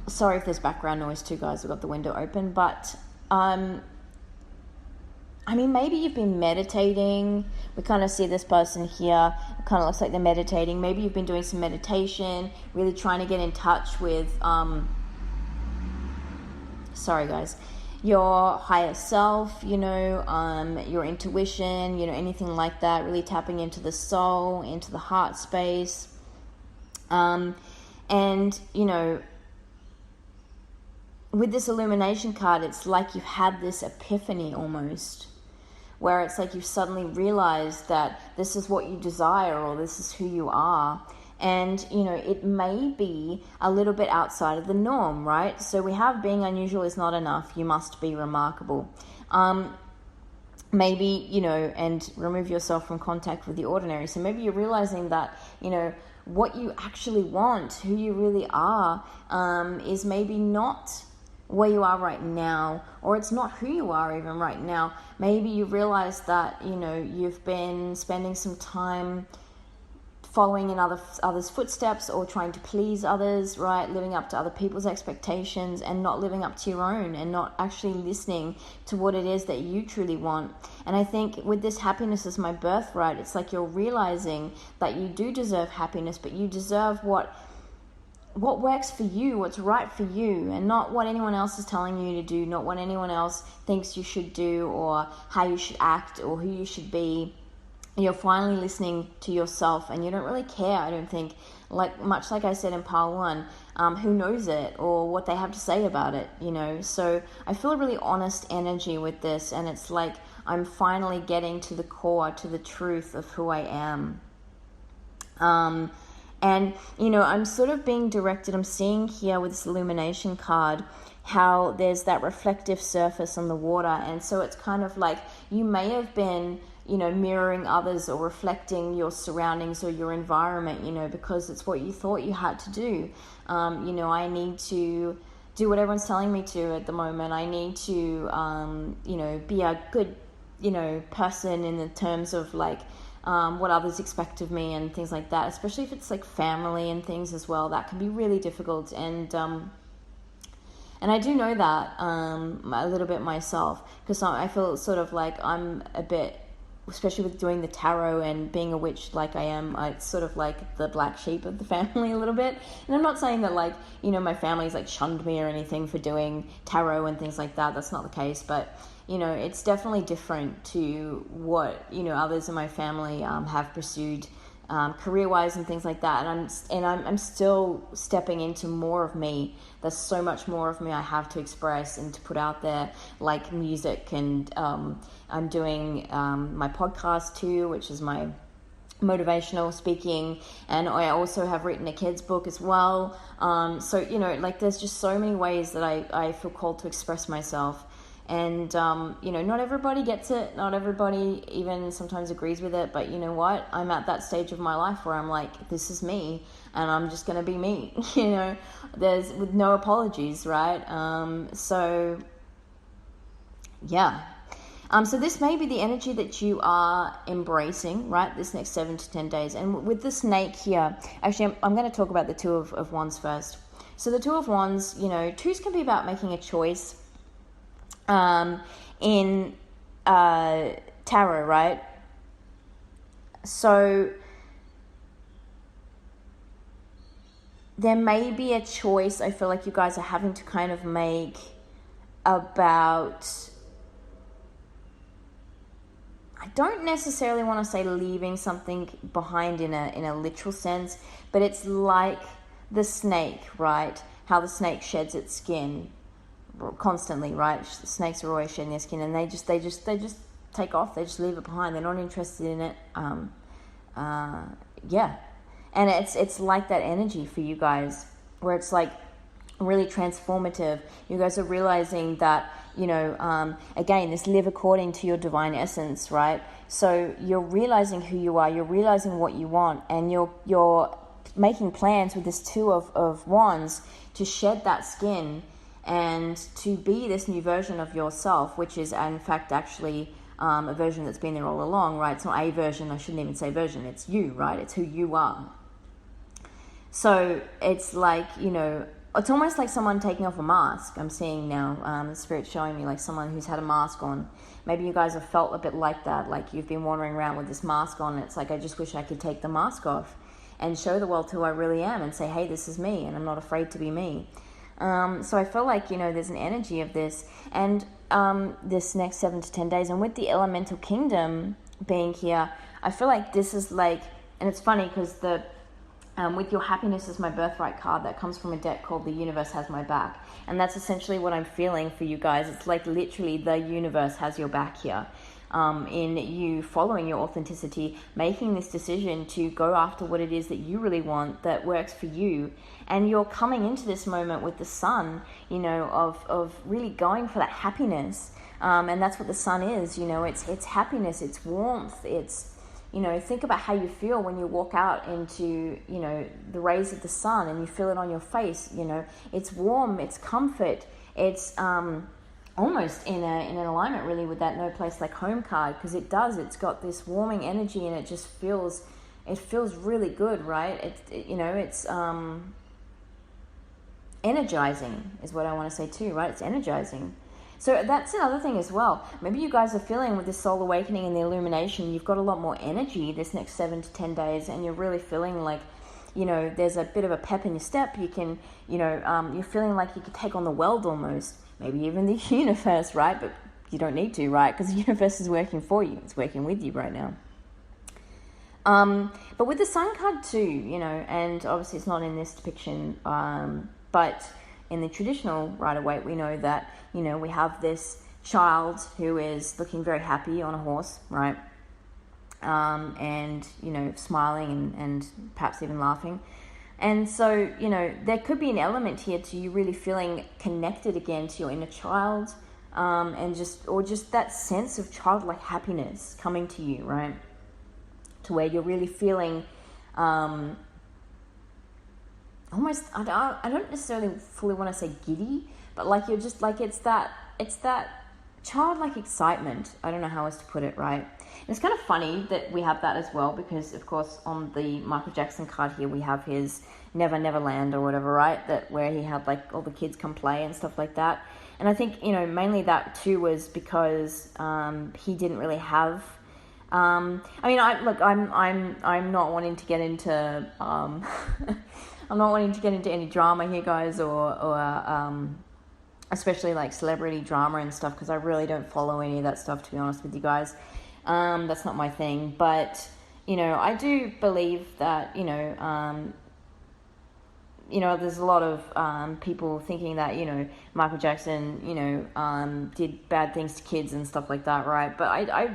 Sorry if there's background noise too, guys. I've got the window open, but maybe you've been meditating. We kind of see this person here. It kind of looks like they're meditating. Maybe you've been doing some meditation, really trying to get in touch with, your higher self, your intuition, anything like that, really tapping into the soul, into the heart space. With this illumination card, it's like you've had this epiphany almost, where it's like you've suddenly realized that this is what you desire, or this is who you are. And, it may be a little bit outside of the norm, right? So we have being unusual is not enough. You must be remarkable. Maybe, and remove yourself from contact with the ordinary. So maybe you're realizing that, what you actually want, who you really are, is maybe not where you are right now, or it's not who you are even right now. Maybe you realize that, you've been spending some time following in others' footsteps, or trying to please others, right? Living up to other people's expectations, and not living up to your own, and not actually listening to what it is that you truly want. And I think with this happiness as my birthright, it's like you're realizing that you do deserve happiness, but you deserve what works for you, what's right for you, and not what anyone else is telling you to do, not what anyone else thinks you should do, or how you should act, or who you should be. You're finally listening to yourself, and you don't really care, I don't think, much like I said in pile one, who knows it, or what they have to say about it, So I feel a really honest energy with this, and it's like I'm finally getting to the core, to the truth of who I am. And, I'm sort of being directed, I'm seeing here with this illumination card, how there's that reflective surface on the water. And so it's kind of like you may have been, mirroring others, or reflecting your surroundings or your environment, because it's what you thought you had to do. I need to do what everyone's telling me to at the moment. I need to, be a good, person in the terms of like, what others expect of me and things like that, especially if it's like family and things as well. That can be really difficult, and I do know that a little bit myself, because I feel sort of like I'm a bit, especially with doing the tarot and being a witch like I am, it's sort of like the black sheep of the family a little bit. And I'm not saying that like, my family's like shunned me or anything for doing tarot and things like that. That's not the case, but it's definitely different to what, others in my family have pursued career-wise and things like that. And I'm still stepping into more of me. There's so much more of me I have to express and to put out there, like music, and I'm doing my podcast too, which is my motivational speaking, and I also have written a kids book as well. So there's just so many ways that I feel called to express myself. And, not everybody gets it. Not everybody even sometimes agrees with it. But you know what? I'm at that stage of my life where I'm like, this is me, and I'm just going to be me, there's with no apologies, right? So this may be the energy that you are embracing, right? This next 7 to 10 days. And with the snake here, actually, I'm going to talk about the Two of Wands first. So the Two of Wands, twos can be about making a choice. In tarot, right? So there may be a choice I feel like you guys are having to kind of make about, I don't necessarily want to say leaving something behind in a literal sense, but it's like the snake, right? How the snake sheds its skin constantly, right? Snakes are always shedding their skin, and they just take off. They just leave it behind. They're not interested in it. Yeah, and it's like that energy for you guys, where it's like really transformative. You guys are realizing that, you know, again, this live according to your divine essence, right? So you're realizing who you are, you're realizing what you want, and you're making plans with this Two of Wands to shed that skin and to be this new version of yourself, which is in fact actually a version that's been there all along, right? It's not a version, I shouldn't even say version, it's you, right? It's who you are. So it's like, you know, it's almost like someone taking off a mask. I'm seeing now, the Spirit's showing me like someone who's had a mask on. Maybe you guys have felt a bit like that, like you've been wandering around with this mask on, and it's like, I just wish I could take the mask off and show the world who I really am and say, hey, this is me, and I'm not afraid to be me. So I feel like, you know, there's an energy of this, and this next 7 to 10 days, and with the elemental kingdom being here, I feel like this is like, and it's funny because the with your happiness is my birthright card that comes from a deck called The Universe Has My Back, and that's essentially what I'm feeling for you guys. It's like literally the universe has your back here, in you following your authenticity, making this decision to go after what it is that you really want, that works for you, and you're coming into this moment with the sun, you know, of really going for that happiness, and that's what the sun is, you know, it's happiness, it's warmth, it's, you know, think about how you feel when you walk out into, you know, the rays of the sun and you feel it on your face, you know, it's warm, it's comfort, it's almost in an alignment really with that No Place Like Home card, because it's got this warming energy, and it just feels really good, right? You know, it's energizing is what I want to say too, right? It's energizing. So that's another thing as well. Maybe you guys are feeling with this soul awakening and the illumination, you've got a lot more energy this next 7 to 10 days, and you're really feeling like, you know, there's a bit of a pep in your step. You can, you know, you're feeling like you could take on the world almost, maybe even the universe, right? But you don't need to, right? Because the universe is working for you. It's working with you right now. But with the sun card too, you know, and obviously it's not in this depiction, but in the traditional Rider-Waite, we know that, you know, we have this child who is looking very happy on a horse, right? And, you know, smiling and perhaps even laughing. And so, you know, there could be an element here to you really feeling connected again to your inner child, and just that sense of childlike happiness coming to you, right? To where you're really feeling almost, I don't necessarily fully want to say giddy, but like you're just like, it's that childlike excitement. I don't know how else to put it, right? And it's kind of funny that we have that as well, because of course on the Michael Jackson card here we have his Never Never Land or whatever, right? That where he had like all the kids come play and stuff like that. And I think, you know, mainly that too was because he didn't really have. I mean, I'm not wanting to get into I'm not wanting to get into any drama here, guys, or especially like celebrity drama and stuff, because I really don't follow any of that stuff, to be honest with you guys. That's not my thing. But, you know, I do believe that, you know, there's a lot of people thinking that, you know, Michael Jackson, you know, did bad things to kids and stuff like that, right? But I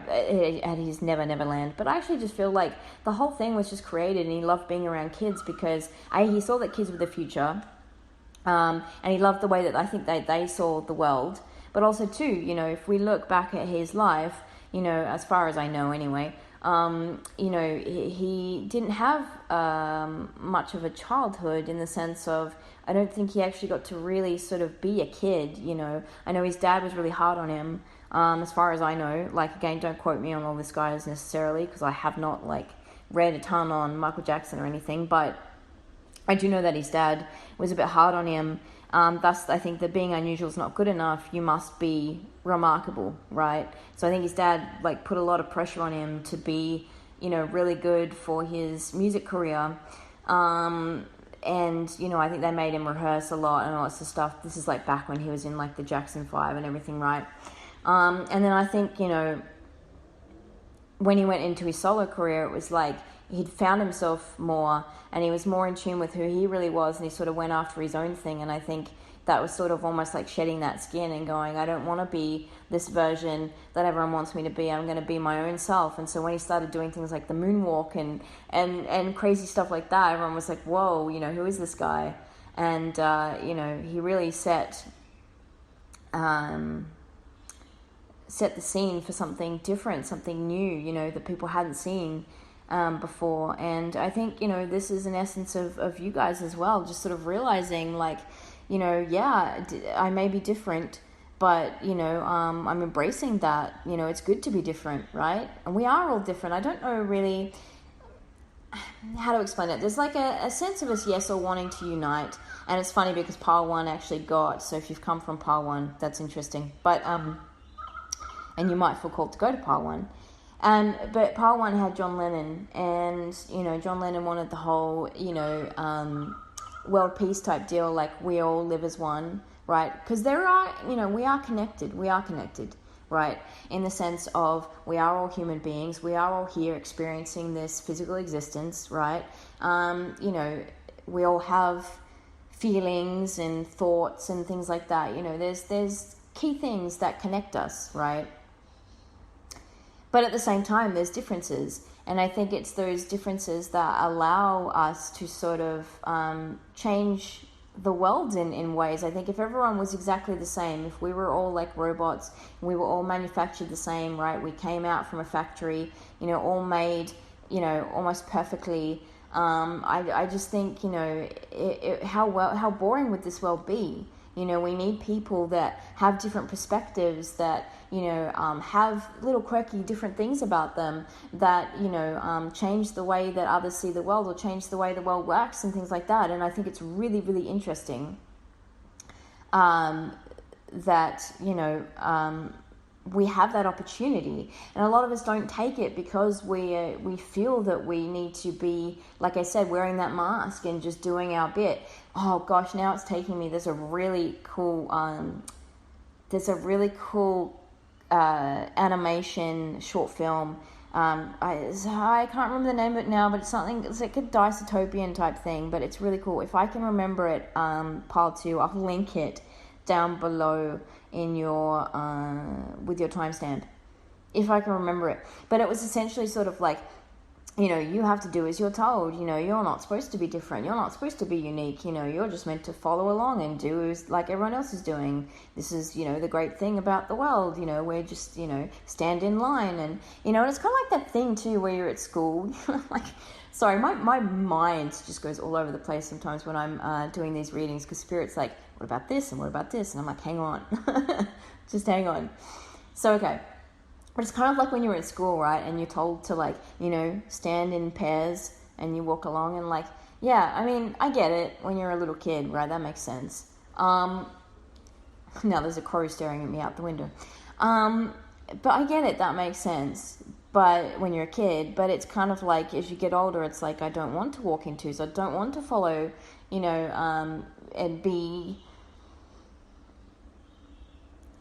had his Never Never Land. But I actually just feel like the whole thing was just created, and he loved being around kids because he saw that kids were the future, and he loved the way that I think they saw the world. But also too, you know, if we look back at his life, you know, as far as I know anyway, you know, he didn't have much of a childhood, in the sense of, I don't think he actually got to really sort of be a kid, you know. I know his dad was really hard on him, as far as I know. Like, again, don't quote me on all this, guys, necessarily, because I have not, like, read a ton on Michael Jackson or anything, but I do know that his dad was a bit hard on him. Thus, I think that being unusual is not good enough. You must be remarkable, right? So I think his dad, like, put a lot of pressure on him to be, you know, really good for his music career. and, you know, I think they made him rehearse a lot and all sorts of stuff. This is like back when he was in like the Jackson 5 and everything, right? And then I think, you know, when he went into his solo career, it was like he'd found himself more and he was more in tune with who he really was, and he sort of went after his own thing. And I think that was sort of almost like shedding that skin and going, I don't want to be this version that everyone wants me to be. I'm going to be my own self. And so when he started doing things like the moonwalk and crazy stuff like that, everyone was like, whoa, you know, who is this guy? And, you know, he really set the scene for something different, something new, you know, that people hadn't seen before. And I think, you know, this is an essence of you guys as well, just sort of realizing like, you know, yeah, I may be different, but, you know, I'm embracing that. You know, it's good to be different, right? And we are all different. I don't know really how to explain it. There's like a sense of us, yes, or wanting to unite. And it's funny because Pile 1 actually got, so if you've come from Pile 1, that's interesting. But, and you might feel called to go to Pile 1. But Pile 1 had John Lennon, and, you know, John Lennon wanted the whole, you know, world peace type deal, like we all live as one, right? Because there are, you know, we are connected, right? In the sense of we are all human beings, we are all here experiencing this physical existence, right? You know, we all have feelings and thoughts and things like that. You know, there's key things that connect us, right? But at the same time, there's differences. And I think it's those differences that allow us to sort of change the world in ways. I think if everyone was exactly the same, if we were all like robots, we were all manufactured the same, right? We came out from a factory, you know, all made, you know, almost perfectly. I just think, you know, how boring would this world be? You know, we need people that have different perspectives, that, you know, have little quirky different things about them that, you know, change the way that others see the world or change the way the world works and things like that. And I think it's really, really interesting that, you know, we have that opportunity, and a lot of us don't take it because we feel that we need to be, like I said, wearing that mask and just doing our bit. Oh gosh, now it's taking me. There's a really cool animation short film. I can't remember the name of it now, but it's like a dystopian type thing, but it's really cool. If I can remember it, Pile 2, I'll link it down below in your with your timestamp, if I can remember it. But it was essentially sort of like, you know, you have to do as you're told. You know, you're not supposed to be different. You're not supposed to be unique. You know, you're just meant to follow along and do like everyone else is doing. This is, you know, the great thing about the world. You know, we're just, you know, stand in line. And, you know, and it's kind of like that thing too where you're at school. Like, sorry, my mind just goes all over the place sometimes when I'm doing these readings, because Spirit's like, what about this and what about this? And I'm like, hang on. Just hang on. So, okay. But it's kind of like when you're at school, right? And you're told to, like, you know, stand in pairs and you walk along and, like, yeah, I mean, I get it when you're a little kid, right? That makes sense. Now there's a crow staring at me out the window. But I get it. That makes sense. But when you're a kid, but it's kind of like as you get older, it's like, I don't want to walk in twos. I don't want to follow, you know, and be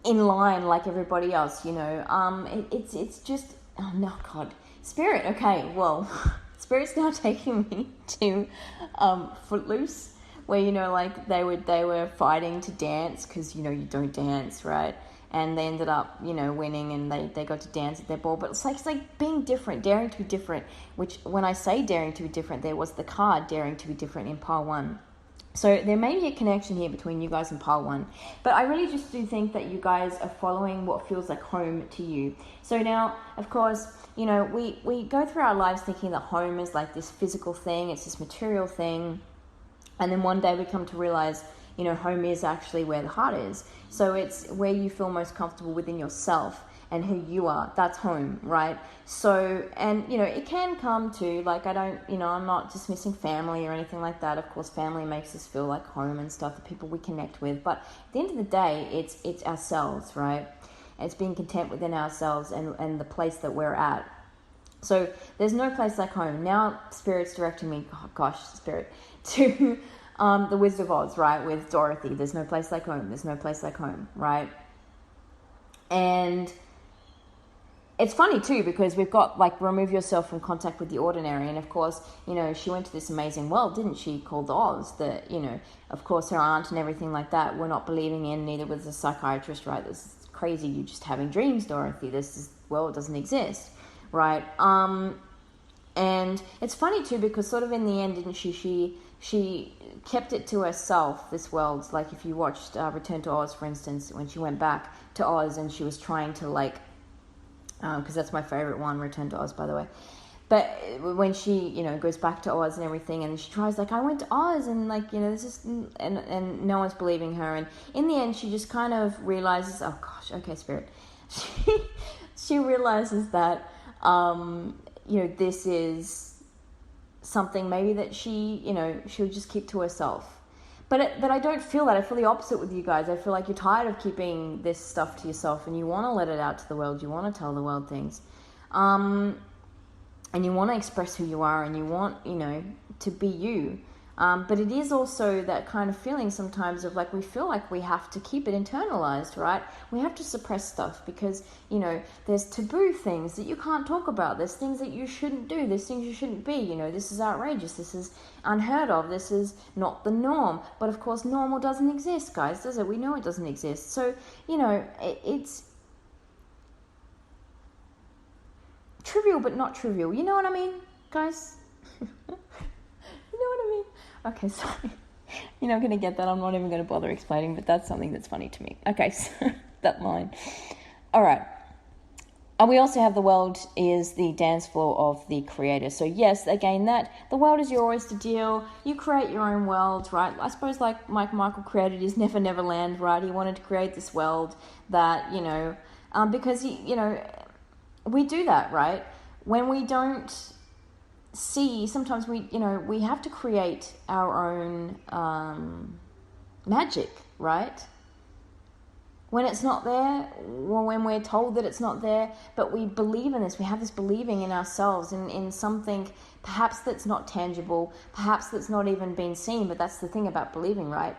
in line like everybody else, you know. It's just, oh no, God. Spirit, okay, well, Spirit's now taking me to Footloose, where, you know, like they were fighting to dance, because, you know, you don't dance, right? And they ended up, you know, winning, and they got to dance at their ball. But it's like being different, daring to be different, which when I say daring to be different, there was the card daring to be different in Pile 1. So there may be a connection here between you guys and Pile 1. But I really just do think that you guys are following what feels like home to you. So now, of course, you know, we go through our lives thinking that home is like this physical thing, it's this material thing. And then one day we come to realize, you know, home is actually where the heart is. So it's where you feel most comfortable within yourself and who you are. That's home, right? So, and, you know, it can come to, like, I'm not dismissing family or anything like that. Of course, family makes us feel like home and stuff, the people we connect with. But at the end of the day, it's ourselves, right? It's being content within ourselves and the place that we're at. So there's no place like home. Now Spirit's directing me, oh gosh, Spirit, to the Wizard of Oz, right, with Dorothy. There's no place like home. There's no place like home, right? And it's funny too, because we've got like remove yourself from contact with the ordinary. And of course, you know, she went to this amazing world, didn't she, called Oz, that, you know, of course her aunt and everything like that were not believing in, neither was the psychiatrist, right? This is crazy, you're just having dreams, Dorothy. This world doesn't exist, right? And it's funny too, because sort of in the end, didn't she kept it to herself, this world. Like if you watched Return to Oz, for instance, when she went back to Oz and she was trying to like, because that's my favorite one, Return to Oz, by the way. But when she, you know, goes back to Oz and everything, and she tries, like, I went to Oz, and, like, you know, this is, and no one's believing her. And in the end, she just kind of realizes, oh, gosh, okay, Spirit. She realizes that, you know, this is something maybe that she, you know, she'll just keep to herself. But I don't feel that. I feel the opposite with you guys. I feel like you're tired of keeping this stuff to yourself, and you want to let it out to the world. You want to tell the world things. And you want to express who you are, and you want, you know, to be you. But it is also that kind of feeling sometimes of like, we feel like we have to keep it internalized, right? We have to suppress stuff because, you know, there's taboo things that you can't talk about. There's things that you shouldn't do. There's things you shouldn't be. You know, this is outrageous. This is unheard of. This is not the norm. But of course, normal doesn't exist, guys, does it? We know it doesn't exist. So, you know, it's trivial, but not trivial. You know what I mean, guys? You know what I mean? Okay, sorry. You're not going to get that. I'm not even going to bother explaining, but that's something that's funny to me. Okay, so that line. All right. And we also have the world is the dance floor of the creator. So yes, again, that the world is your oyster deal. You create your own world, right? I suppose like Michael created his Never Never Land, right? He wanted to create this world that, you know, because he, you know, we do that, right? When we don't see, sometimes we, you know, we have to create our own magic, right? When it's not there, or when we're told that it's not there, but we believe in this, we have this believing in ourselves, in something perhaps that's not tangible, perhaps that's not even been seen, but that's the thing about believing, right?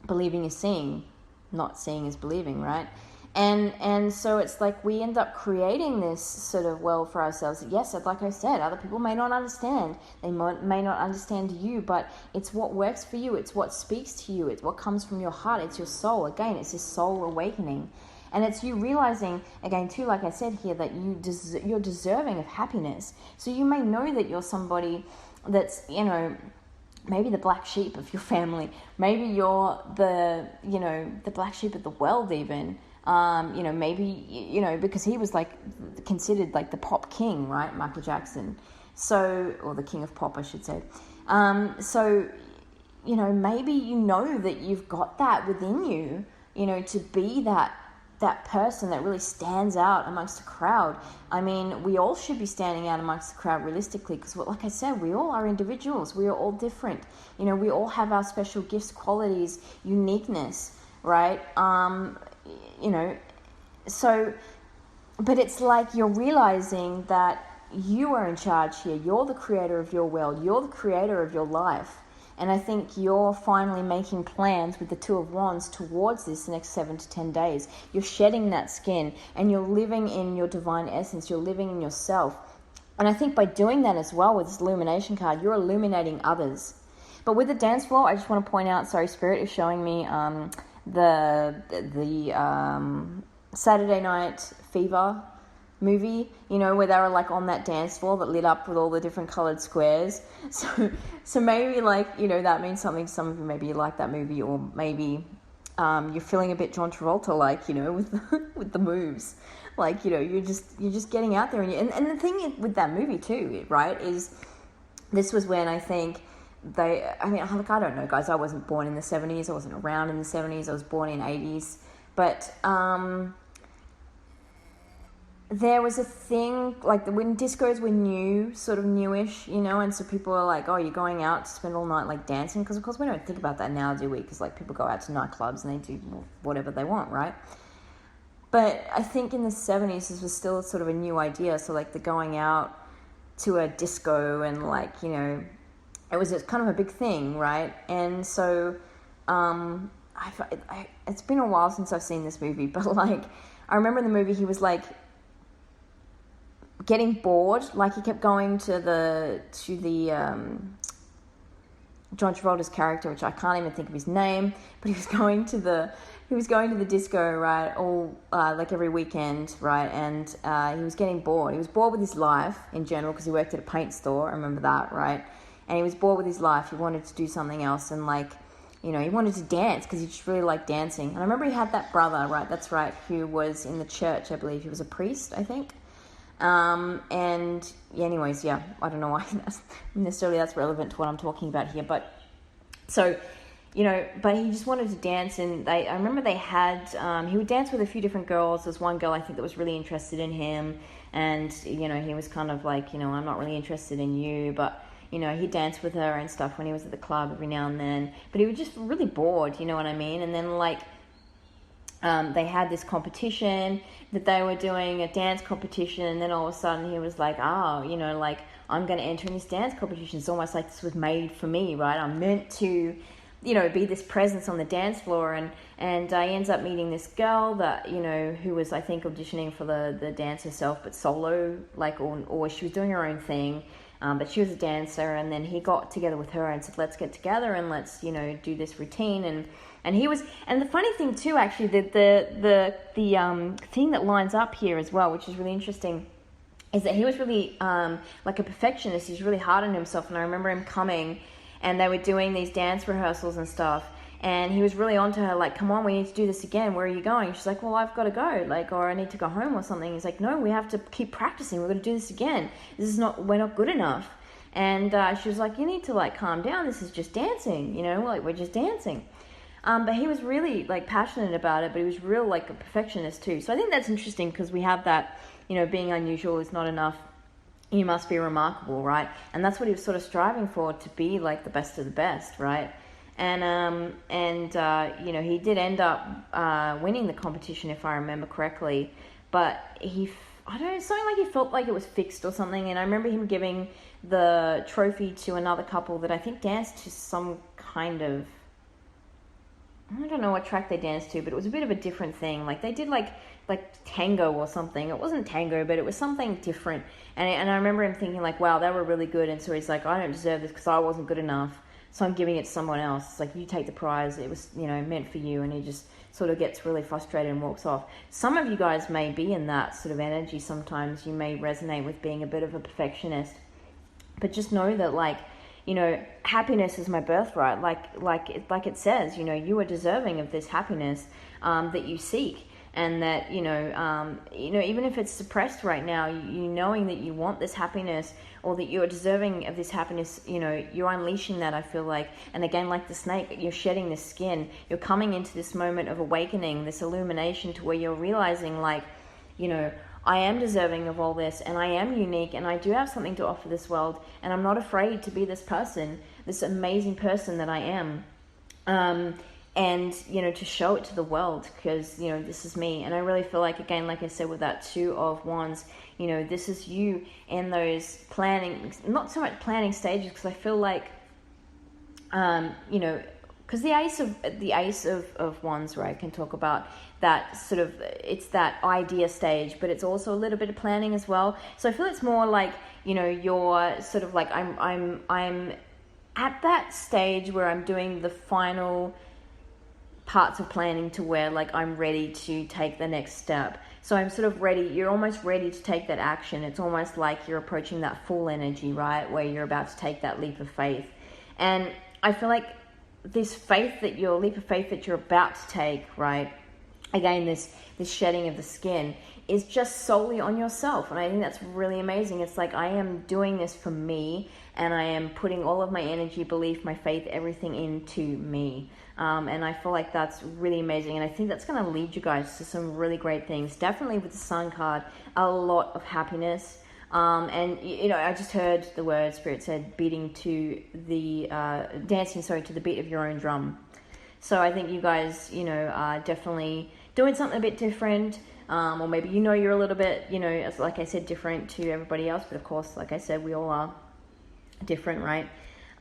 Believing is seeing, not seeing is believing, right? And so it's like we end up creating this sort of world for ourselves. Yes, like I said, other people may not understand. They may not understand you, but it's what works for you. It's what speaks to you. It's what comes from your heart. It's your soul. Again, it's this soul awakening. And it's you realizing, again, too, like I said here, that you're deserving of happiness. So you may know that you're somebody that's, you know, maybe the black sheep of your family. Maybe you're the black sheep of the world even. You know, maybe, you know, because he was like considered like the pop king, right? Michael Jackson. So, or the king of pop, I should say. So, you know, maybe you know that you've got that within you, you know, to be that person that really stands out amongst a crowd. I mean, we all should be standing out amongst the crowd realistically, because like I said, we all are individuals. We are all different. You know, we all have our special gifts, qualities, uniqueness, right? You know, so, but it's like you're realizing that you are in charge here. You're the creator of your world. You're the creator of your life. And I think you're finally making plans with the Two of Wands towards this next 7 to 10 days. You're shedding that skin and you're living in your divine essence. You're living in yourself. And I think by doing that as well with this illumination card, you're illuminating others. But with the dance floor, I just want to point out, sorry, Spirit is showing me the Saturday Night Fever movie, you know, where they were like on that dance floor that lit up with all the different colored squares. So maybe like, you know, that means something to some of you. Maybe you like that movie, or maybe you're feeling a bit John Travolta, like, you know, with the moves, like, you know, you're just getting out there, and the thing with that movie too, right, is this was when I think I don't know, guys, I wasn't born in the 70s, I wasn't around in the 70s, I was born in 80s, but there was a thing, like when discos were new, sort of newish, you know, and so people were like, oh, you're going out to spend all night like dancing, because of course we don't think about that now, do we? Because like people go out to nightclubs and they do whatever they want, right? But I think in the 70s, this was still sort of a new idea. So like the going out to a disco and like, you know, it was kind of a big thing, right? And so it's been a while since I've seen this movie, but like I remember in the movie he was like getting bored, like he kept going to the John Travolta's character, which I can't even think of his name, but he was going to the disco, right, all like every weekend, right, and he was getting bored. He was bored with his life in general because he worked at a paint store. I remember that, right? And he was bored with his life. He wanted to do something else, and like, you know, he wanted to dance because he just really liked dancing. And I remember he had that brother, right? That's right, who was in the church, I believe. He was a priest, I think. And yeah, anyways, yeah, I don't know why that's relevant to what I'm talking about here, but so, you know, but he just wanted to dance, and I remember they had, he would dance with a few different girls. There's one girl I think that was really interested in him, and, you know, he was kind of like, you know, I'm not really interested in you, but, you know, he'd dance with her and stuff when he was at the club every now and then, but he was just really bored, you know what I mean? And then like, they had this competition that they were doing, a dance competition, and then all of a sudden he was like, oh, you know, like, I'm going to enter in this dance competition. It's almost like this was made for me, right? I'm meant to, you know, be this presence on the dance floor, and he ends up meeting this girl that, you know, who was, I think, auditioning for the dance herself, but solo, like, or she was doing her own thing, but she was a dancer, and then he got together with her and said, let's get together and let's, you know, do this routine, and he was, and the funny thing too, actually, the thing that lines up here as well, which is really interesting, is that he was really like a perfectionist. He's really hard on himself, and I remember him coming, and they were doing these dance rehearsals and stuff, and he was really onto her, like, come on, we need to do this again. Where are you going? She's like, well, I've got to go, like, or I need to go home or something. He's like, no, we have to keep practicing. We're going to do this again. We're not good enough. And she was like, you need to like calm down. This is just dancing, you know, like we're just dancing. But he was really like passionate about it, but he was real like a perfectionist too. So I think that's interesting because we have that, you know, being unusual is not enough. You must be remarkable, right? And that's what he was sort of striving for, to be like the best of the best, right? And you know, he did end up winning the competition, if I remember correctly. But I don't know, something like he felt like it was fixed or something. And I remember him giving the trophy to another couple that I think danced to some kind of, I don't know what track they danced to, but it was a bit of a different thing. Like they did like tango or something. It wasn't tango, but it was something different. And I remember him thinking like, wow, they were really good. And so he's like, I don't deserve this because I wasn't good enough. So I'm giving it to someone else. It's like, you take the prize. It was, you know, meant for you. And he just sort of gets really frustrated and walks off. Some of you guys may be in that sort of energy. Sometimes you may resonate with being a bit of a perfectionist. But just know that, like, you know, happiness is my birthright. Like it says, you know, you are deserving of this happiness that you seek. And that, you know, even if it's suppressed right now, you knowing that you want this happiness, or that you're deserving of this happiness, you know, you're unleashing that, I feel like. And again, like the snake, you're shedding this skin. You're coming into this moment of awakening, this illumination, to where you're realizing, like, you know, I am deserving of all this, and I am unique, and I do have something to offer this world, and I'm not afraid to be this person, this amazing person that I am. And, you know, to show it to the world, because, you know, this is me. And I really feel like, again, like I said, with that Two of Wands, you know, this is you in those planning, not so much planning stages, because I feel like, you know, because the Ace of Wands, right, can talk about that sort of, it's that idea stage, but it's also a little bit of planning as well. So I feel it's more like, you know, you're sort of like, I'm at that stage where I'm doing the final parts of planning, to where like I'm ready to take the next step. So I'm sort of ready, you're almost ready to take that action. It's almost like you're approaching that full energy, right, where you're about to take that leap of faith. And I feel like this leap of faith that you're about to take, right, again, this shedding of the skin, is just solely on yourself. And I think that's really amazing. It's like, I am doing this for me, and I am putting all of my energy, belief, my faith, everything into me. And I feel like that's really amazing. And I think that's going to lead you guys to some really great things. Definitely with the Sun card, a lot of happiness. And, you know, I just heard the word, Spirit said, dancing to the beat of your own drum. So I think you guys, you know, are definitely doing something a bit different. or maybe you're a little bit, as like I said, different to everybody else. But of course, like I said, we all are different, right?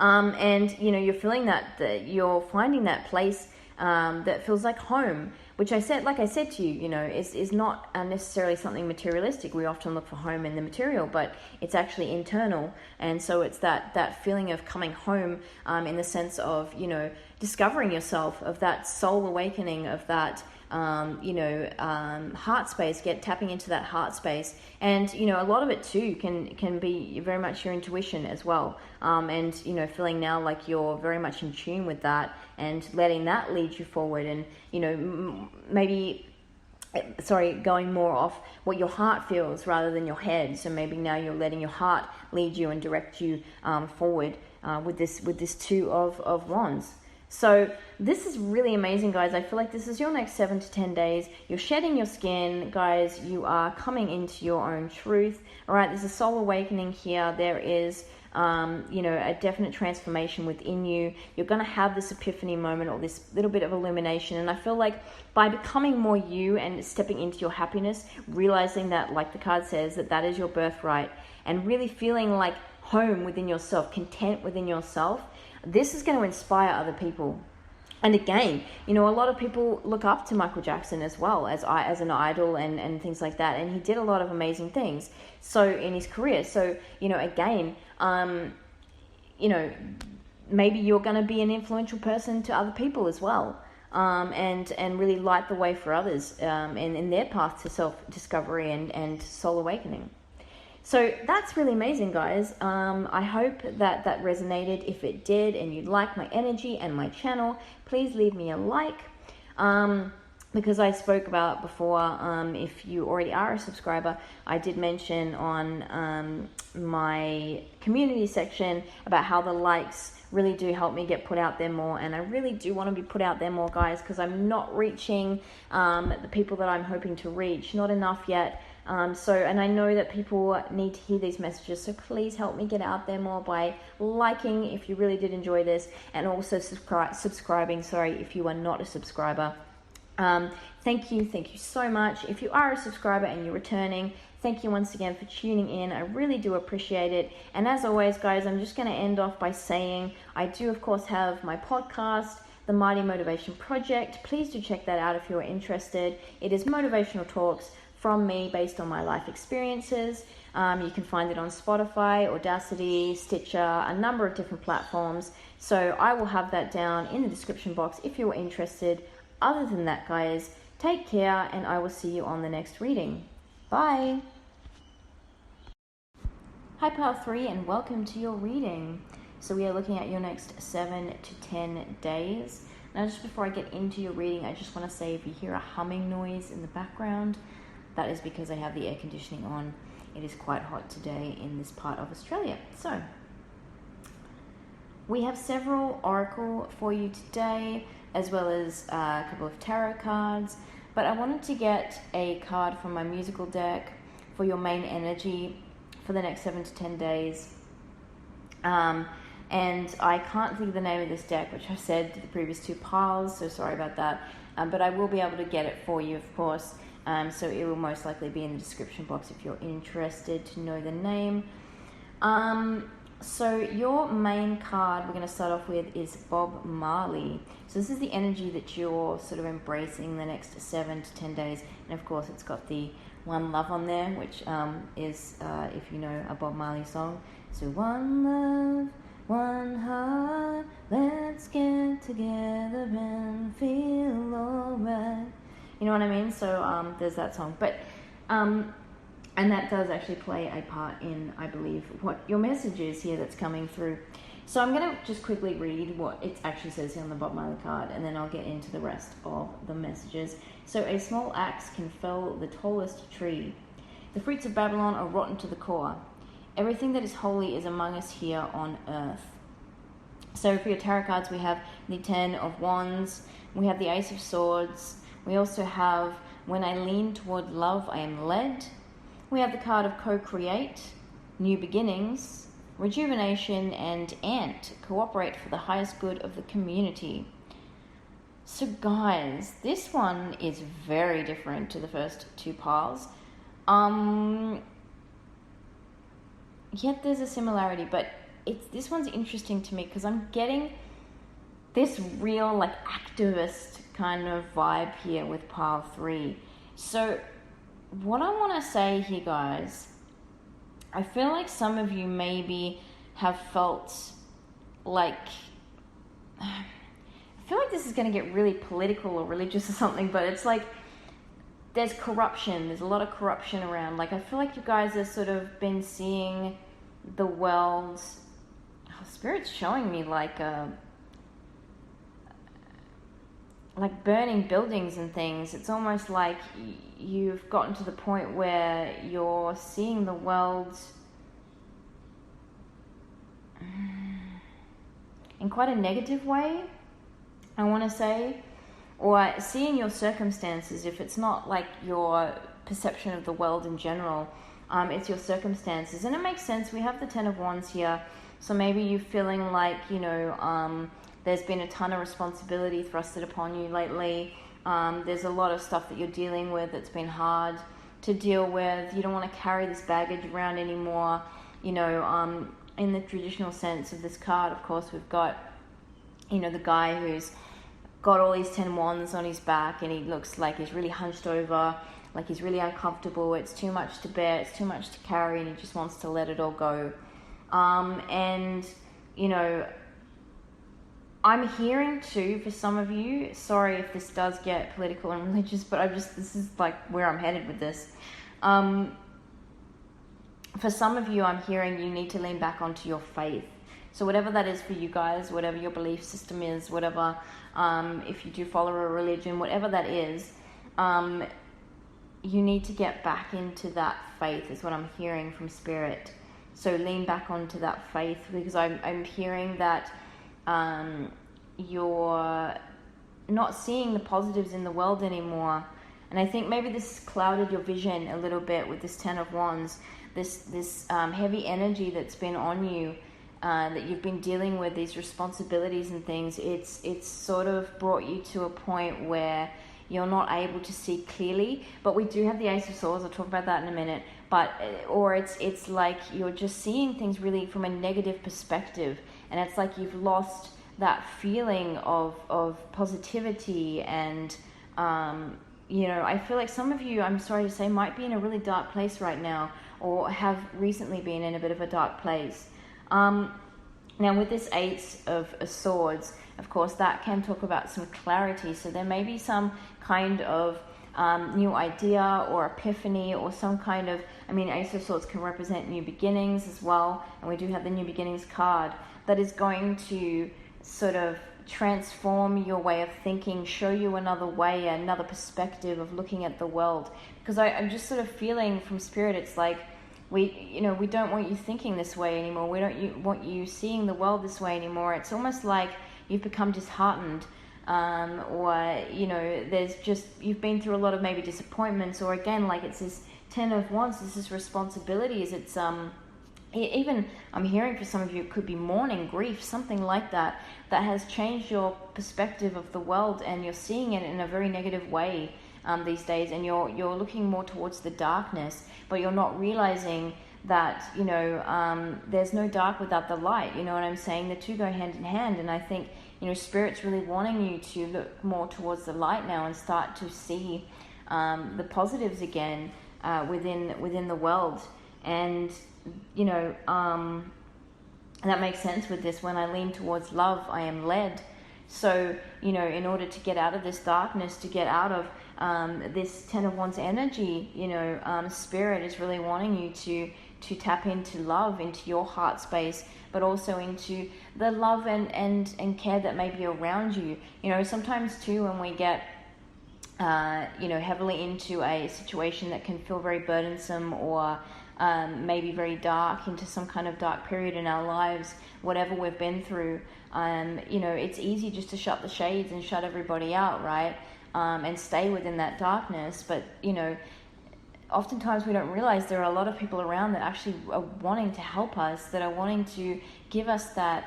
And you're feeling that you're finding that place that feels like home, which like I said to you, is not necessarily something materialistic. We often look for home in the material, but it's actually internal. And so it's that feeling of coming home, in the sense of, discovering yourself, of that soul awakening, of that, heart space, tapping into that heart space. And, a lot of it too can be very much your intuition as well. And, feeling now like you're very much in tune with that and letting that lead you forward. And, going more off what your heart feels rather than your head. So maybe now you're letting your heart lead you and direct you forward with this Two of Wands. So this is really amazing, guys. I feel like this is your next 7 to 10 days. You're shedding your skin, guys. You are coming into your own truth. All right, there's a soul awakening here. There is, a definite transformation within you. You're going to have this epiphany moment, or this little bit of illumination. And I feel like by becoming more you and stepping into your happiness, realizing that, like the card says, that is your birthright, and really feeling like home within yourself, content within yourself, this is going to inspire other people. And again, a lot of people look up to Michael Jackson as well as an idol and things like that. And he did a lot of amazing things so in his career. So, again, maybe you're going to be an influential person to other people as well. And really light the way for others in their path to self-discovery and soul awakening. So that's really amazing, guys. I hope that resonated. If it did and you like my energy and my channel, please leave me a like. Because I spoke about before, if you already are a subscriber, I did mention on my community section about how the likes really do help me get put out there more. And I really do want to be put out there more, guys, because I'm not reaching the people that I'm hoping to reach. Not enough yet. And I know that people need to hear these messages, so please help me get out there more by liking if you really did enjoy this, and also subscribing, if you are not a subscriber. Thank you so much. If you are a subscriber and you're returning, thank you once again for tuning in. I really do appreciate it. And as always, guys, I'm just going to end off by saying I do, of course, have my podcast, The Mighty Motivation Project. Please do check that out if you're interested. It is motivational talks from me based on my life experiences. You can find it on Spotify, Audacity, Stitcher, a number of different platforms. So I will have that down in the description box if you're interested. Other than that, guys, take care, and I will see you on the next reading. Bye. Hi, Pile 3, and welcome to your reading. So we are looking at your next 7 to 10 days. Now, just before I get into your reading, I just want to say if you hear a humming noise in the background, that is because I have the air conditioning on. It is quite hot today in this part of Australia. So, we have several oracle for you today, as well as a couple of tarot cards. But I wanted to get a card from my musical deck for your main energy for the next 7 to 10 days. And I can't think of the name of this deck, which I said to the previous two piles, so sorry about that. But I will be able to get it for you, of course. So it will most likely be in the description box if you're interested to know the name. So your main card we're going to start off with is Bob Marley. So this is the energy that you're sort of embracing the next 7 to 10 days. And of course it's got the One Love on there, which is, if you know, a Bob Marley song. So one love, one heart, let's get together and feel alright. You know what I mean? So there's that song. But and that does actually play a part in, I believe, what your message is here that's coming through. So I'm going to just quickly read what it actually says here on the Bob Marley card, and then I'll get into the rest of the messages. So a small axe can fell the tallest tree. The fruits of Babylon are rotten to the core. Everything that is holy is among us here on earth. So for your tarot cards, we have the 10 of Wands, we have the Ace of Swords, we also have When I Lean Toward Love, I Am Led. We have the card of Co-Create, New Beginnings, Rejuvenation, and Ant, Cooperate for the highest good of the community. So guys, this one is very different to the first two piles. Yet there's a similarity, but this one's interesting to me because I'm getting this real like activist kind of vibe here with pile 3. So what I want to say here, guys, I feel like some of you maybe have felt like, I feel like this is going to get really political or religious or something, but it's like there's corruption. There's a lot of corruption around. Like, I feel like you guys have sort of been seeing the world. Oh, Spirit's showing me like burning buildings and things. It's almost like you've gotten to the point where you're seeing the world in quite a negative way, I want to say, or seeing your circumstances. If it's not like your perception of the world in general, it's your circumstances. And it makes sense. We have the 10 of Wands here, so maybe you're feeling like, there's been a ton of responsibility thrusted upon you lately. There's a lot of stuff that you're dealing with that's been hard to deal with. You don't want to carry this baggage around anymore. In the traditional sense of this card, of course, we've got, the guy who's got all these 10 wands on his back, and he looks like he's really hunched over, like he's really uncomfortable. It's too much to bear, it's too much to carry, and he just wants to let it all go. I'm hearing too, for some of you, sorry if this does get political and religious, but this is like where I'm headed with this. For some of you, I'm hearing you need to lean back onto your faith. So whatever that is for you guys, whatever your belief system is, whatever, if you do follow a religion, whatever that is, you need to get back into that faith is what I'm hearing from Spirit. So lean back onto that faith, because I'm hearing that you're not seeing the positives in the world anymore. And I think maybe this has clouded your vision a little bit with this 10 of Wands, this heavy energy that's been on you, that you've been dealing with, these responsibilities and things. It's sort of brought you to a point where you're not able to see clearly. But we do have the Ace of Swords. I'll talk about that in a minute. Or it's like you're just seeing things really from a negative perspective, and it's like you've lost that feeling of positivity. And I feel like some of you, I'm sorry to say, might be in a really dark place right now, or have recently been in a bit of a dark place. Now with this Ace of Swords, of course, that can talk about some clarity. So there may be some kind of new idea or epiphany, or some kind of, Ace of Swords can represent new beginnings as well. And we do have the new beginnings card that is going to sort of transform your way of thinking, show you another way, another perspective of looking at the world. Because I'm just sort of feeling from Spirit, it's like, we don't want you thinking this way anymore. We don't want you seeing the world this way anymore. It's almost like you've become disheartened, or you've been through a lot of maybe disappointments, or again, like it's this 10 of Wands, it's this responsibilities. It's even I'm hearing for some of you it could be mourning, grief, something like that has changed your perspective of the world, and you're seeing it in a very negative way these days, and you're looking more towards the darkness, but you're not realizing that there's no dark without the light. You know what I'm saying? The two go hand in hand, and I think Spirit's really wanting you to look more towards the light now and start to see the positives again within the world. And that makes sense with this. When I lean towards love, I am led. So, in order to get out of this darkness, to get out of this 10 of Wands energy, Spirit is really wanting you to tap into love, into your heart space, but also into the love and care that may be around you. Sometimes too, when we get heavily into a situation that can feel very burdensome, or maybe very dark, into some kind of dark period in our lives, whatever we've been through, it's easy just to shut the shades and shut everybody out, right? And stay within that darkness. But, oftentimes we don't realize there are a lot of people around that actually are wanting to help us, that are wanting to give us that,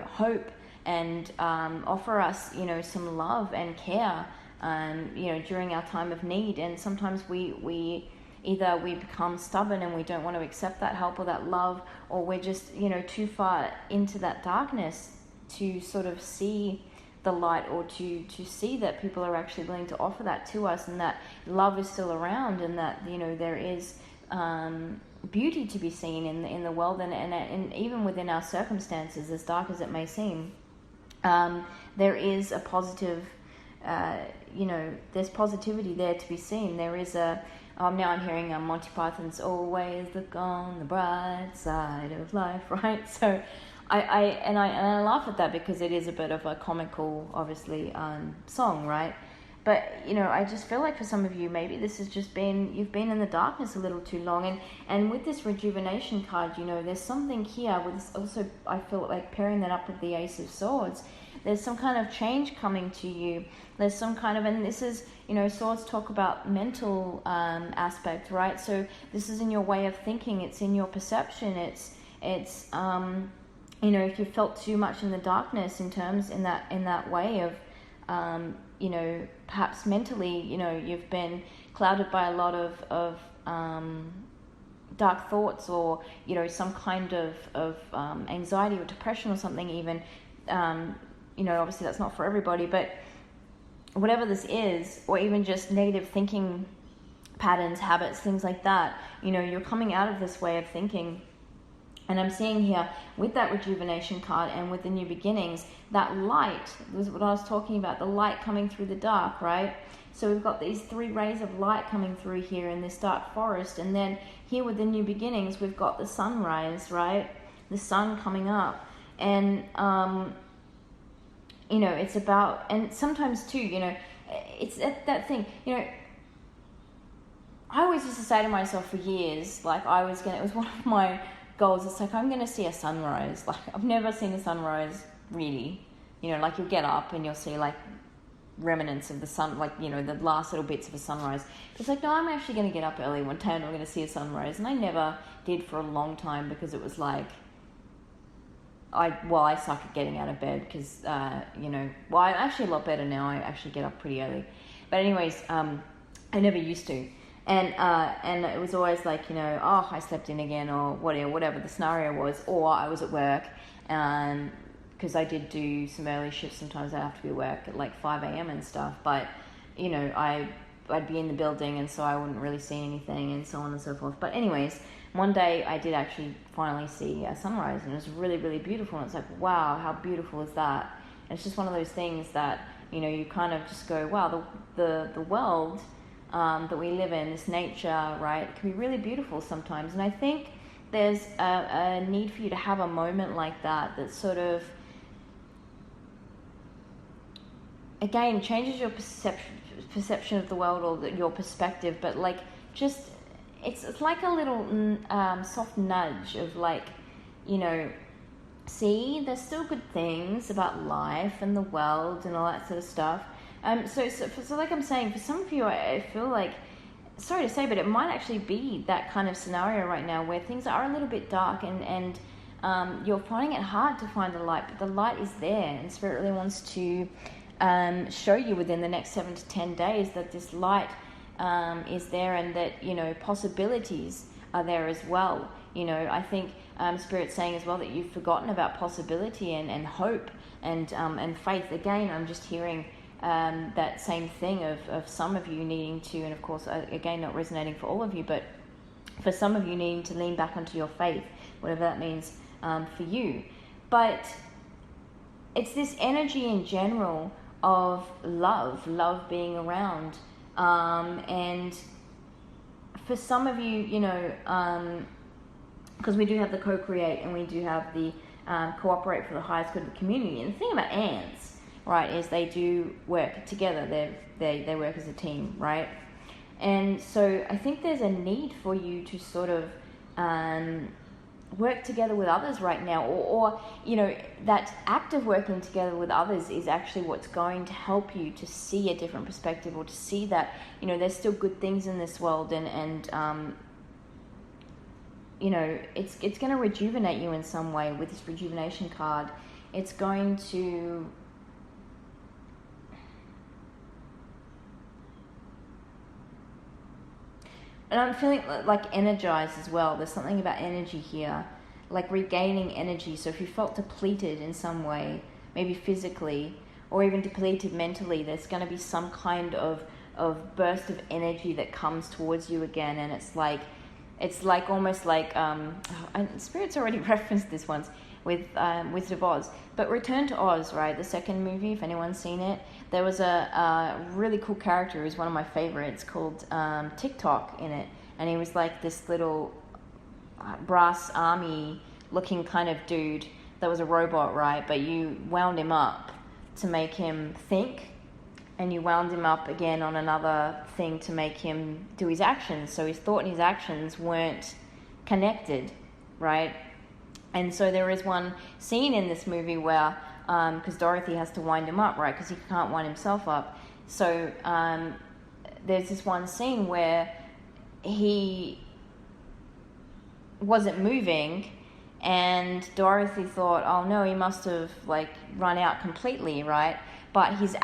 hope and offer us, some love and care, during our time of need. And sometimes we either we become stubborn and we don't want to accept that help or that love, or we're just, too far into that darkness to sort of see the light, or to see that people are actually willing to offer that to us, and that love is still around, and that, there is beauty to be seen in the world, and even within our circumstances, as dark as it may seem. There is a positive, there's positivity there to be seen. There is now I'm hearing Monty Python's "Always Look on the Bright Side of Life," right? So I laugh at that because it is a bit of a comical, obviously, song, right? But, I just feel like for some of you, maybe this has just been, you've been in the darkness a little too long. And with this rejuvenation card, there's something here with this also, I feel like pairing that up with the Ace of Swords. There's some kind of change coming to you. There's some kind of, and this is, swords talk about mental aspect, right? So this is in your way of thinking. It's in your perception. It's if you felt too much in the darkness in that way of, perhaps mentally, you've been clouded by a lot of dark thoughts, or, some kind of anxiety or depression or something even. Obviously that's not for everybody, but whatever this is, or even just negative thinking patterns, habits, things like that, you're coming out of this way of thinking. And I'm seeing here with that rejuvenation card and with the new beginnings, that light was what I was talking about, the light coming through the dark, right? So we've got these 3 rays of light coming through here in this dark forest. And then here with the new beginnings, we've got the sunrise, right? The sun coming up. And, it's about, and sometimes too, it's that thing, I always used to say to myself for years, like it was one of my goals. It's like, I'm going to see a sunrise. Like, I've never seen a sunrise, really. Like, you'll get up and you'll see, like, remnants of the sun, like, the last little bits of a sunrise. It's like, no, I'm actually going to get up early one day and I'm going to see a sunrise. And I never did for a long time, because it was like, I suck at getting out of bed because, I'm actually a lot better now. I actually get up pretty early. But anyways, I never used to. And it was always like, I slept in again, or whatever the scenario was, or I was at work, because I did do some early shifts. Sometimes I have to be at work at like 5 a.m. and stuff, but, I'd be in the building, and so I wouldn't really see anything, and so on and so forth. But anyways, one day I did actually finally see a sunrise, and it was really, really beautiful, and it's like, wow, how beautiful is that? And it's just one of those things that, you kind of just go, wow, the world that we live in, this nature, right, can be really beautiful sometimes. And I think there's a need for you to have a moment like that sort of, again, changes your perception of the world, or your perspective, but like, just, it's like a little soft nudge of like, see, there's still good things about life and the world and all that sort of stuff. So like I'm saying, for some of you, I feel like, sorry to say, but it might actually be that kind of scenario right now where things are a little bit dark, and you're finding it hard to find the light, but the light is there, and Spirit really wants to show you within the next 7 to 10 days that this light is there, and that, possibilities are there as well. I think Spirit's saying as well that you've forgotten about possibility and hope and faith. Again, I'm just hearing that same thing of some of you needing to, and of course, again, not resonating for all of you, but for some of you needing to lean back onto your faith, whatever that means for you. But it's this energy in general of love being around. And for some of you, because we do have the co-create and we do have the cooperate for the highest good of the community. And the thing about ants, right, is they do work together. They work as a team, right? And so I think there's a need for you to sort of work together with others right now, or that act of working together with others is actually what's going to help you to see a different perspective, or to see that there's still good things in this world, and it's going to rejuvenate you in some way with this rejuvenation card. it's going to... And I'm feeling like energized as well. There's something about energy here, like regaining energy. So if you felt depleted in some way, maybe physically, or even depleted mentally, there's going to be some kind of burst of energy that comes towards you again. And it's like almost like, Spirit's already referenced this once with Wizard of Oz. But Return to Oz, right, the second movie, if anyone's seen it, there was a really cool character who's one of my favorites called TikTok in it. And he was like this little brass army looking kind of dude that was a robot, right? But you wound him up to make him think, and you wound him up again on another thing to make him do his actions. So his thought and his actions weren't connected, right? And so there is one scene in this movie where, because Dorothy has to wind him up, right? Because he can't wind himself up. So there's this one scene where he wasn't moving, and Dorothy thought, oh no, he must have like run out completely, right? But his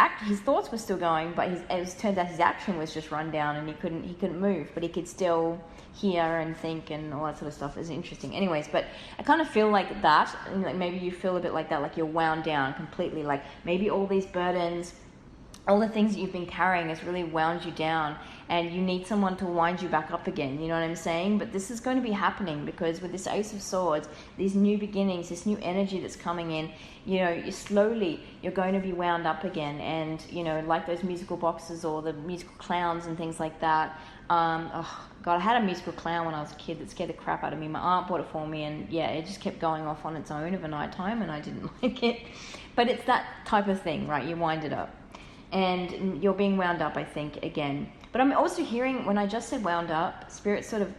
thoughts were still going, but it turns out his action was just run down, and he couldn't move, but he could still hear and think and all that sort of stuff. Is interesting. Anyways, but I kind of feel like that, and like maybe you feel a bit like that, like you're wound down completely, like maybe all these burdens, all the things that you've been carrying has really wound you down, and you need someone to wind you back up again, you know what I'm saying? But this is going to be happening, because with this Ace of Swords, these new beginnings, this new energy that's coming in, you know, you're going to be wound up again. And, you know, like those musical boxes or the musical clowns and things like that. Oh God, I had a musical clown when I was a kid that scared the crap out of me. My aunt bought it for me, and yeah, it just kept going off on its own of a night time, and I didn't like it. But it's that type of thing, right? You wind it up. And you're being wound up, I think, again. But I'm also hearing, when I just said wound up, Spirit sort of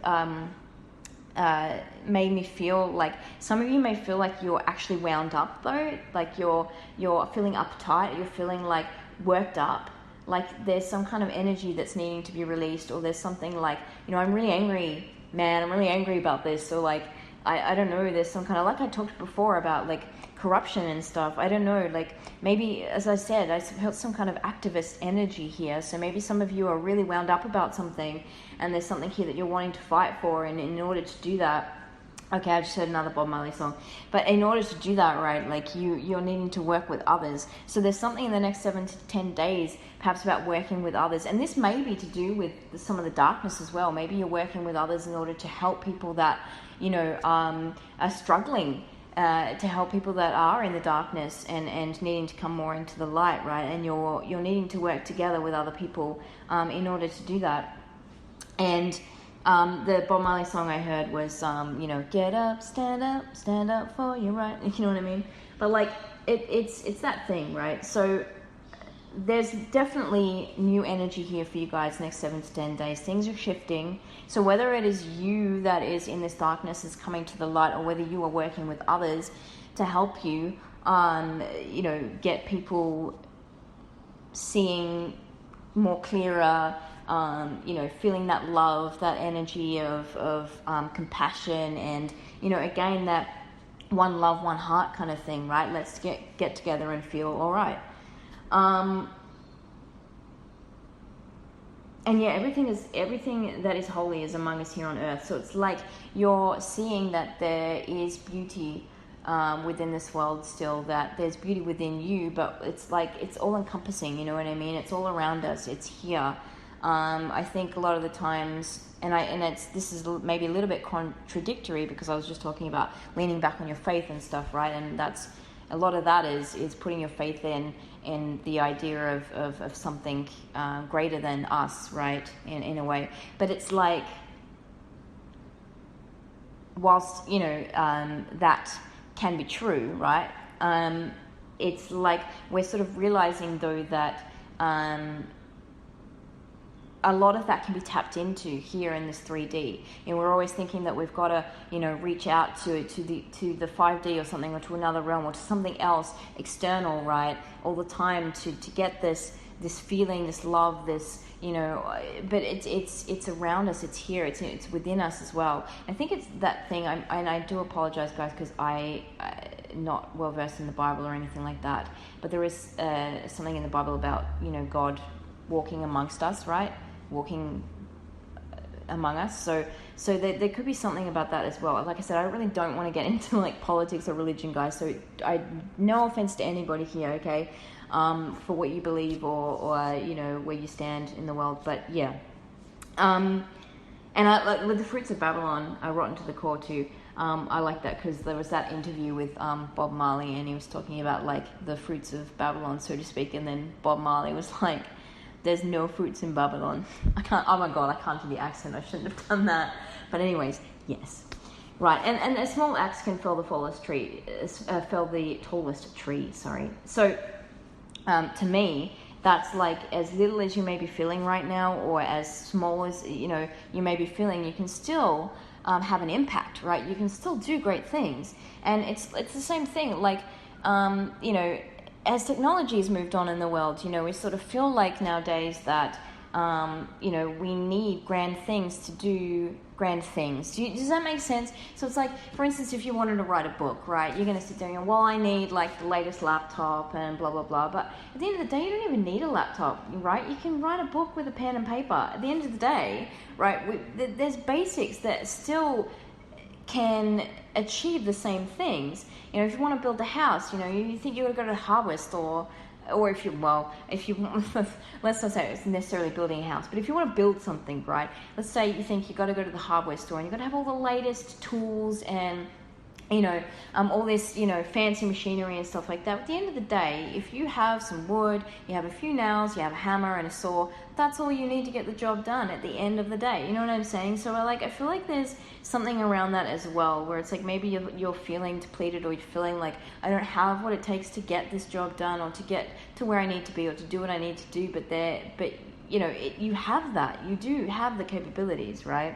made me feel like, some of you may feel like you're actually wound up, though. Like you're feeling uptight, you're feeling like worked up. Like there's some kind of energy that's needing to be released, or there's something like, you know, I'm really angry, man, I'm really angry about this. So like, I don't know, there's some kind of, like I talked before about like corruption and stuff. I don't know, like maybe, as I said, I felt some kind of activist energy here. So maybe some of you are really wound up about something, and there's something here that you're wanting to fight for, and in order to do that, okay, I just heard another Bob Marley song. But in order to do that, right, like you're needing to work with others. So there's something in the next 7 to 10 days, perhaps about working with others. And this may be to do with some of the darkness as well. Maybe you're working with others in order to help people that, you know, are struggling, to help people that are in the darkness and needing to come more into the light, right? And you're needing to work together with other people in order to do that. And the Bob Marley song I heard was, you know, get up, stand up for your right. You know what I mean? But like, it's that thing, right? So there's definitely new energy here for you guys next 7 to 10 days. Things are shifting. So whether it is you that is in this darkness is coming to the light, or whether you are working with others to help you, you know, get people seeing more clearer, you know, feeling that love, that energy of compassion, and, you know, again, that one love, one heart kind of thing, right? Let's get together and feel all right. And yeah, everything that is holy is among us here on earth. So it's like you're seeing that there is beauty within this world still, that there's beauty within you, but it's like it's all encompassing, you know what I mean? It's all around us, it's here. I think a lot of the times, this is maybe a little bit contradictory, because I was just talking about leaning back on your faith and stuff, right? And that's a lot of that is putting your faith in the idea of something greater than us, right? In a way, but it's like, whilst, you know, that can be true, right? It's like we're sort of realizing, though, that a lot of that can be tapped into here in this 3D. You know, we're always thinking that we've got to, you know, reach out to the 5D or something, or to another realm, or to something else external, right? All the time to get this this feeling, this love, this, you know, but it's around us, it's here, it's within us as well. I think it's that thing, and I do apologize, guys, because I'm not well versed in the Bible or anything like that, but there is something in the Bible about, you know, God walking amongst us, right? Walking among us. So there could be something about that as well. Like I said, I really don't want to get into like politics or religion, guys. So no offense to anybody here, okay, for what you believe or you know, where you stand in the world. But yeah, and I, like with the fruits of Babylon, Rotten to the Core too. I like that because there was that interview with Bob Marley, and he was talking about like the fruits of Babylon, so to speak. And then Bob Marley was like, "There's no fruits in Babylon." I can't. Oh my god, I can't do the accent. I shouldn't have done that. But anyways, yes, right. And a small axe can fell the tallest tree. Fell the tallest tree. Sorry. So, to me, that's like as little as you may be feeling right now, or as small as, you know, you may be feeling, you can still have an impact, right? You can still do great things, and it's the same thing. Like, you know, as technology has moved on in the world, you know, we sort of feel like nowadays that, you know, we need grand things to do grand things. Does that make sense? So it's like, for instance, if you wanted to write a book, right, you're going to sit there and go, well, I need like the latest laptop and blah, blah, blah. But at the end of the day, you don't even need a laptop, right? You can write a book with a pen and paper. At the end of the day, right, there's basics that still can achieve the same things. You know, if you want to build a house, you know, you think you're going to go to the hardware store, or if you let's not say it's necessarily building a house, but if you want to build something, right, let's say you think you got to go to the hardware store and you've got to have all the latest tools and, you know, all this, you know, fancy machinery and stuff like that. At the end of the day, if you have some wood, you have a few nails, you have a hammer and a saw, that's all you need to get the job done at the end of the day. You know what I'm saying? So I feel like there's something around that as well, where it's like maybe you're feeling depleted, or you're feeling like, I don't have what it takes to get this job done, or to get to where I need to be, or to do what I need to do. But you know, you have that. You do have the capabilities, right?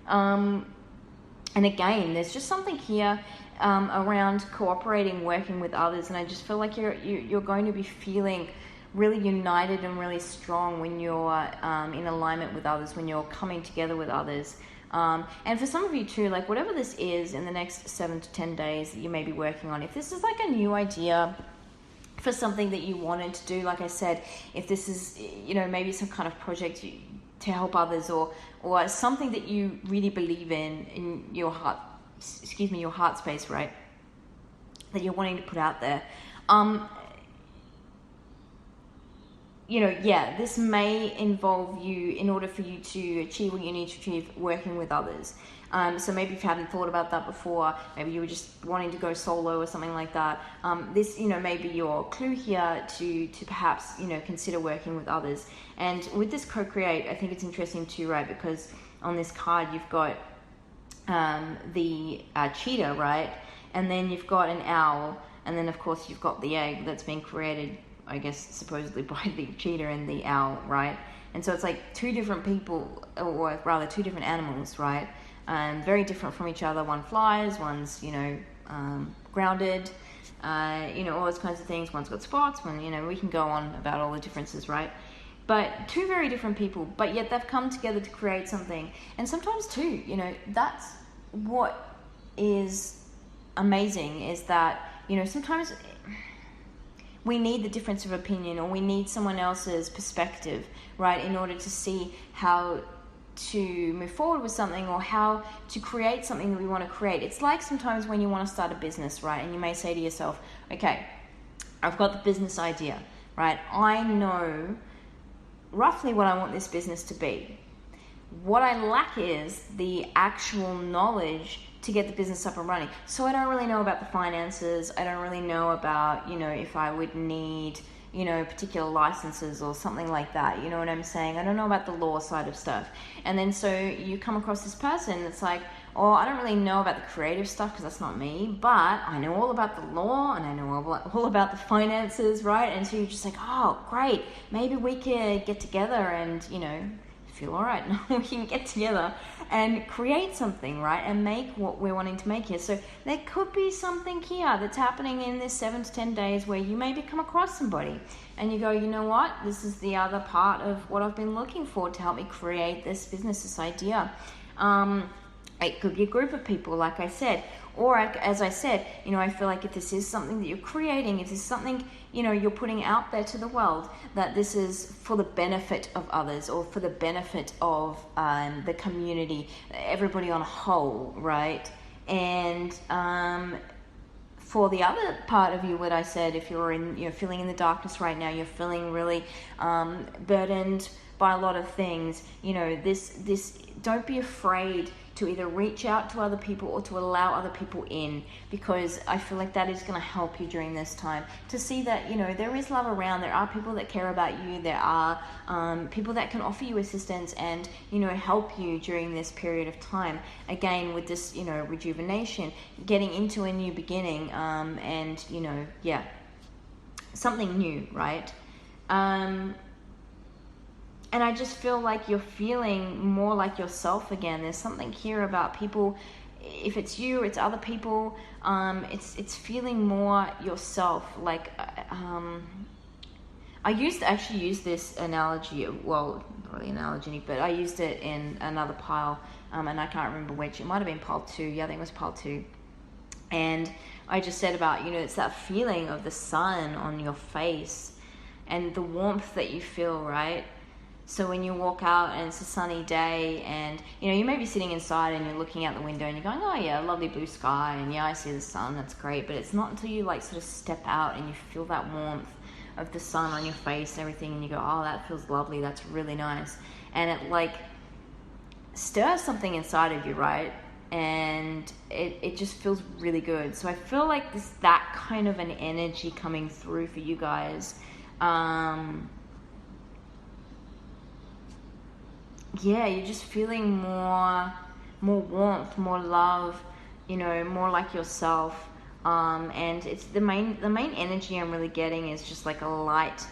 And again, there's just something here around cooperating, working with others, and I just feel like you're going to be feeling really united and really strong when you're in alignment with others, when you're coming together with others. And for some of you too, like whatever this is in the next 7 to 10 days that you may be working on, if this is like a new idea for something that you wanted to do, like I said, if this is, you know, maybe some kind of project to help others, or something that you really believe in your heart, your heart space, right, that you're wanting to put out there, you know, yeah, this may involve you, in order for you to achieve what you need to achieve, working with others. So maybe if you hadn't thought about that before, maybe you were just wanting to go solo or something like that. This, you know, may be your clue here to perhaps, you know, consider working with others. And with this co-create, I think it's interesting too, right? Because on this card, you've got the cheetah, right? And then you've got an owl. And then, of course, you've got the egg that's been created, I guess, supposedly by the cheetah and the owl, right? And so it's like two different people, or rather two different animals, right? Very different from each other. One flies, one's, you know, grounded, you know, all those kinds of things. One's got spots, one, you know, we can go on about all the differences, right? But two very different people, but yet they've come together to create something. And sometimes too, you know, that's what is amazing, is that, you know, sometimes we need the difference of opinion, or we need someone else's perspective, right, in order to see how to move forward with something, or how to create something that we want to create. It's like sometimes when you want to start a business, right, and you may say to yourself, okay, I've got the business idea, right, I know roughly what I want this business to be. What I lack is the actual knowledge to get the business up and running. So I don't really know about the finances. I don't really know about, you know, if I would need, you know, particular licenses or something like that. You know what I'm saying? I don't know about the law side of stuff. And then so you come across this person that's like, oh, I don't really know about the creative stuff because that's not me, but I know all about the law and I know all about the finances, right? And so you're just like, oh, great. Maybe we could get together and, you know, feel all right. Now we can get together and create something, right? And make what we're wanting to make here. So there could be something here that's happening in this 7 to 10 days where you maybe come across somebody and you go, you know what? This is the other part of what I've been looking for to help me create this business, this idea. It could be a group of people, like I said. Or as I said, you know, I feel like if this is something that you're creating, if this is something, you know, you're putting out there to the world, that this is for the benefit of others or for the benefit of the community, everybody on a whole, right? And for the other part of you, what I said, if you're feeling in the darkness right now, you're feeling really burdened by a lot of things, you know, this don't be afraid to either reach out to other people or to allow other people in, because I feel like that is going to help you during this time to see that, you know, there is love around. There are people that care about you. There are people that can offer you assistance and, you know, help you during this period of time. Again, with this, you know, rejuvenation, getting into a new beginning, and, you know, yeah, something new, right? And I just feel like you're feeling more like yourself again. There's something here about people. If it's you, it's other people. It's feeling more yourself. Like I actually use this analogy. Well, not really analogy, but I used it in another pile, and I can't remember which. It might have been pile 2. Yeah, I think it was pile 2. And I just said about, you know, it's that feeling of the sun on your face and the warmth that you feel, right? So when you walk out and it's a sunny day and, you know, you may be sitting inside and you're looking out the window and you're going, oh yeah, lovely blue sky, and yeah, I see the sun, that's great. But it's not until you like sort of step out and you feel that warmth of the sun on your face and everything, and you go, oh, that feels lovely, that's really nice. And it like stirs something inside of you, right? And it just feels really good. So I feel like that kind of an energy coming through for you guys. Yeah, you're just feeling more warmth, more love, you know, more like yourself. And it's the main energy I'm really getting is just like a light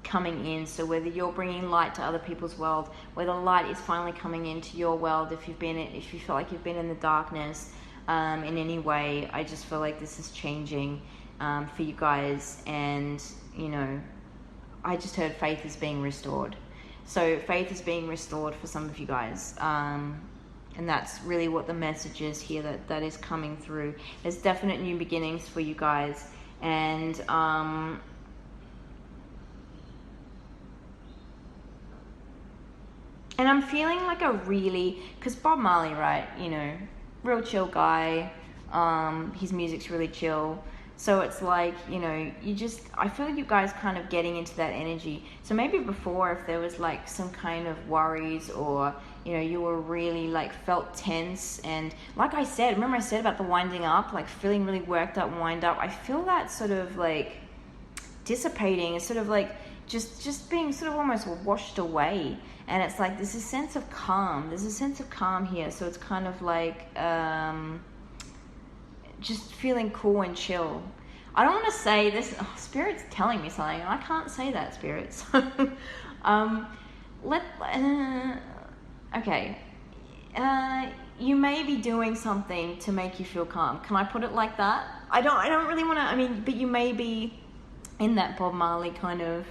coming in. So whether you're bringing light to other people's world, whether light is finally coming into your world, if you feel like you've been in the darkness in any way, I just feel like this is changing for you guys. And, you know, I just heard faith is being restored. So faith is being restored for some of you guys. And that's really what the message is here that is coming through. There's definite new beginnings for you guys. And I'm feeling like because Bob Marley, right, you know, real chill guy. His music's really chill. So it's like, you know, I feel you guys kind of getting into that energy. So maybe before, if there was like some kind of worries, or, you know, you were really like felt tense, and like I said, remember I said about the winding up, like feeling really worked up, wind up. I feel that sort of like dissipating. It's sort of like just being sort of almost washed away. And it's like there's a sense of calm. There's a sense of calm here. So it's kind of like just feeling cool and chill. I don't want to say this. Oh, Spirit's telling me something. I can't say that, Spirit. So, okay. You may be doing something to make you feel calm. Can I put it like that? I don't really want to. I mean, but you may be in that Bob Marley kind of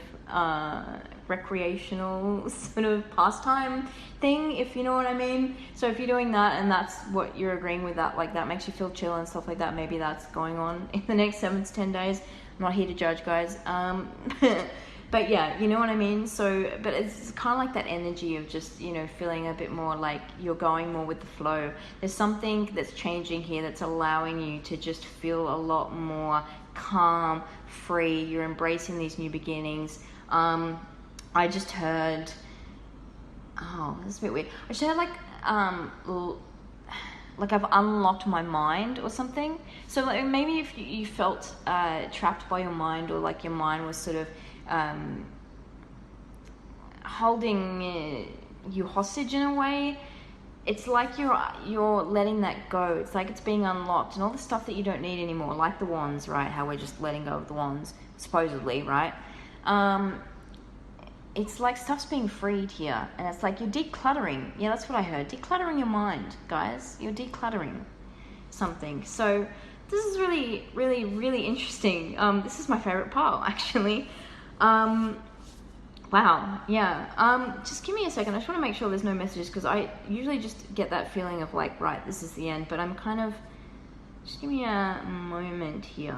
recreational sort of pastime thing, if you know what I mean. So if you're doing that and that's what you're agreeing with, that like that makes you feel chill and stuff like that, maybe that's going on in the next 7 to 10 days. I'm not here to judge, guys. But yeah, you know what I mean. So but it's kind of like that energy of just, you know, feeling a bit more like you're going more with the flow. There's something that's changing here that's allowing you to just feel a lot more calm, free. You're embracing these new beginnings. I just heard, this is a bit weird. I just heard like I've unlocked my mind or something. So like maybe if you felt trapped by your mind, or like your mind was sort of holding you hostage in a way, it's like you're letting that go. It's like it's being unlocked, and all the stuff that you don't need anymore, like the wands, right? How we're just letting go of the wands, supposedly, right? it's like stuff's being freed here, and it's like you're decluttering. Yeah, that's what I heard. Decluttering your mind, guys. You're decluttering something. So this is really, really, really interesting. This is my favorite pile, actually. Wow, yeah. Just give me a second. I just want to make sure there's no messages, because I usually just get that feeling of like, right, this is the end. But I'm kind of, just give me a moment here.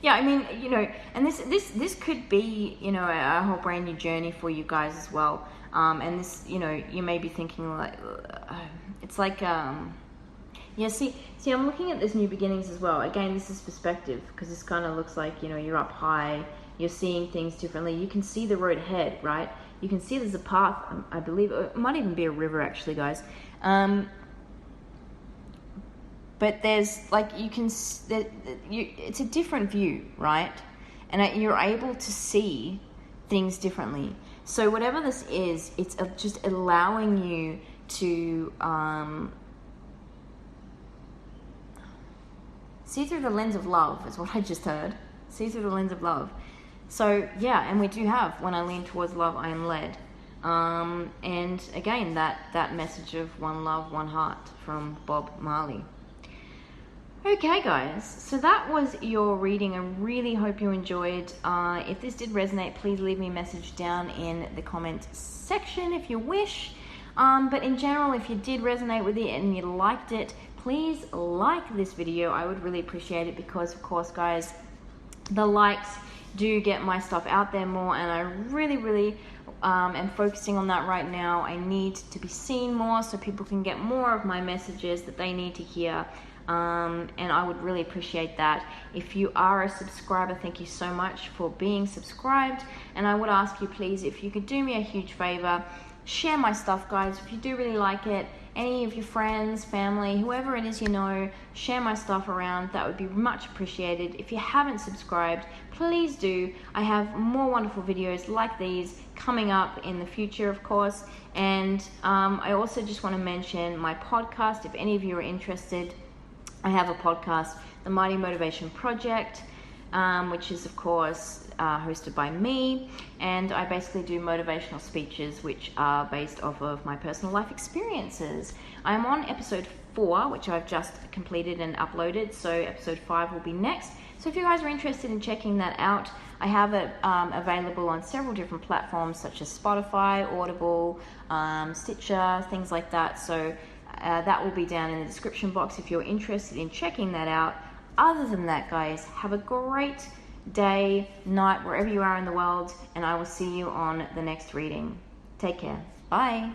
Yeah, I mean, you know, and this could be, you know, a whole brand new journey for you guys as well. And this, you know, you may be thinking like, it's like, yeah, see, I'm looking at this new beginnings as well. Again, this is perspective, because this kind of looks like, you know, you're up high, you're seeing things differently. You can see the road ahead, right? You can see there's a path, I believe, it might even be a river actually, guys. But there's like, you can, it's a different view, right? And you're able to see things differently. So whatever this is, it's just allowing you to see through the lens of love, is what I just heard. See through the lens of love. So yeah, and we do have, when I lean towards love, I am led. And again, that message of one love, one heart from Bob Marley. Okay guys, so that was your reading. I really hope you enjoyed. If this did resonate, please leave me a message down in the comment section if you wish. But in general, if you did resonate with it and you liked it, please like this video. I would really appreciate it, because of course guys, the likes do get my stuff out there more, and I really am focusing on that right now. I need to be seen more so people can get more of my messages that they need to hear. And I would really appreciate that. If you are a subscriber, thank you so much for being subscribed. And I would ask you, please, if you could do me a huge favor, share my stuff, guys. If you do really like it, any of your friends, family, whoever it is you know, share my stuff around. That would be much appreciated. If you haven't subscribed, please do. I have more wonderful videos like these coming up in the future, of course. And I also just want to mention my podcast. If any of you are interested, I have a podcast, The Mighty Motivation Project, which is, of course, hosted by me. And I basically do motivational speeches, which are based off of my personal life experiences. I'm on episode 4, which I've just completed and uploaded. So episode 5 will be next. So if you guys are interested in checking that out, I have it available on several different platforms, such as Spotify, Audible, Stitcher, things like that. So that will be down in the description box if you're interested in checking that out. Other than that, guys, have a great day, night, wherever you are in the world, and I will see you on the next reading. Take care. Bye.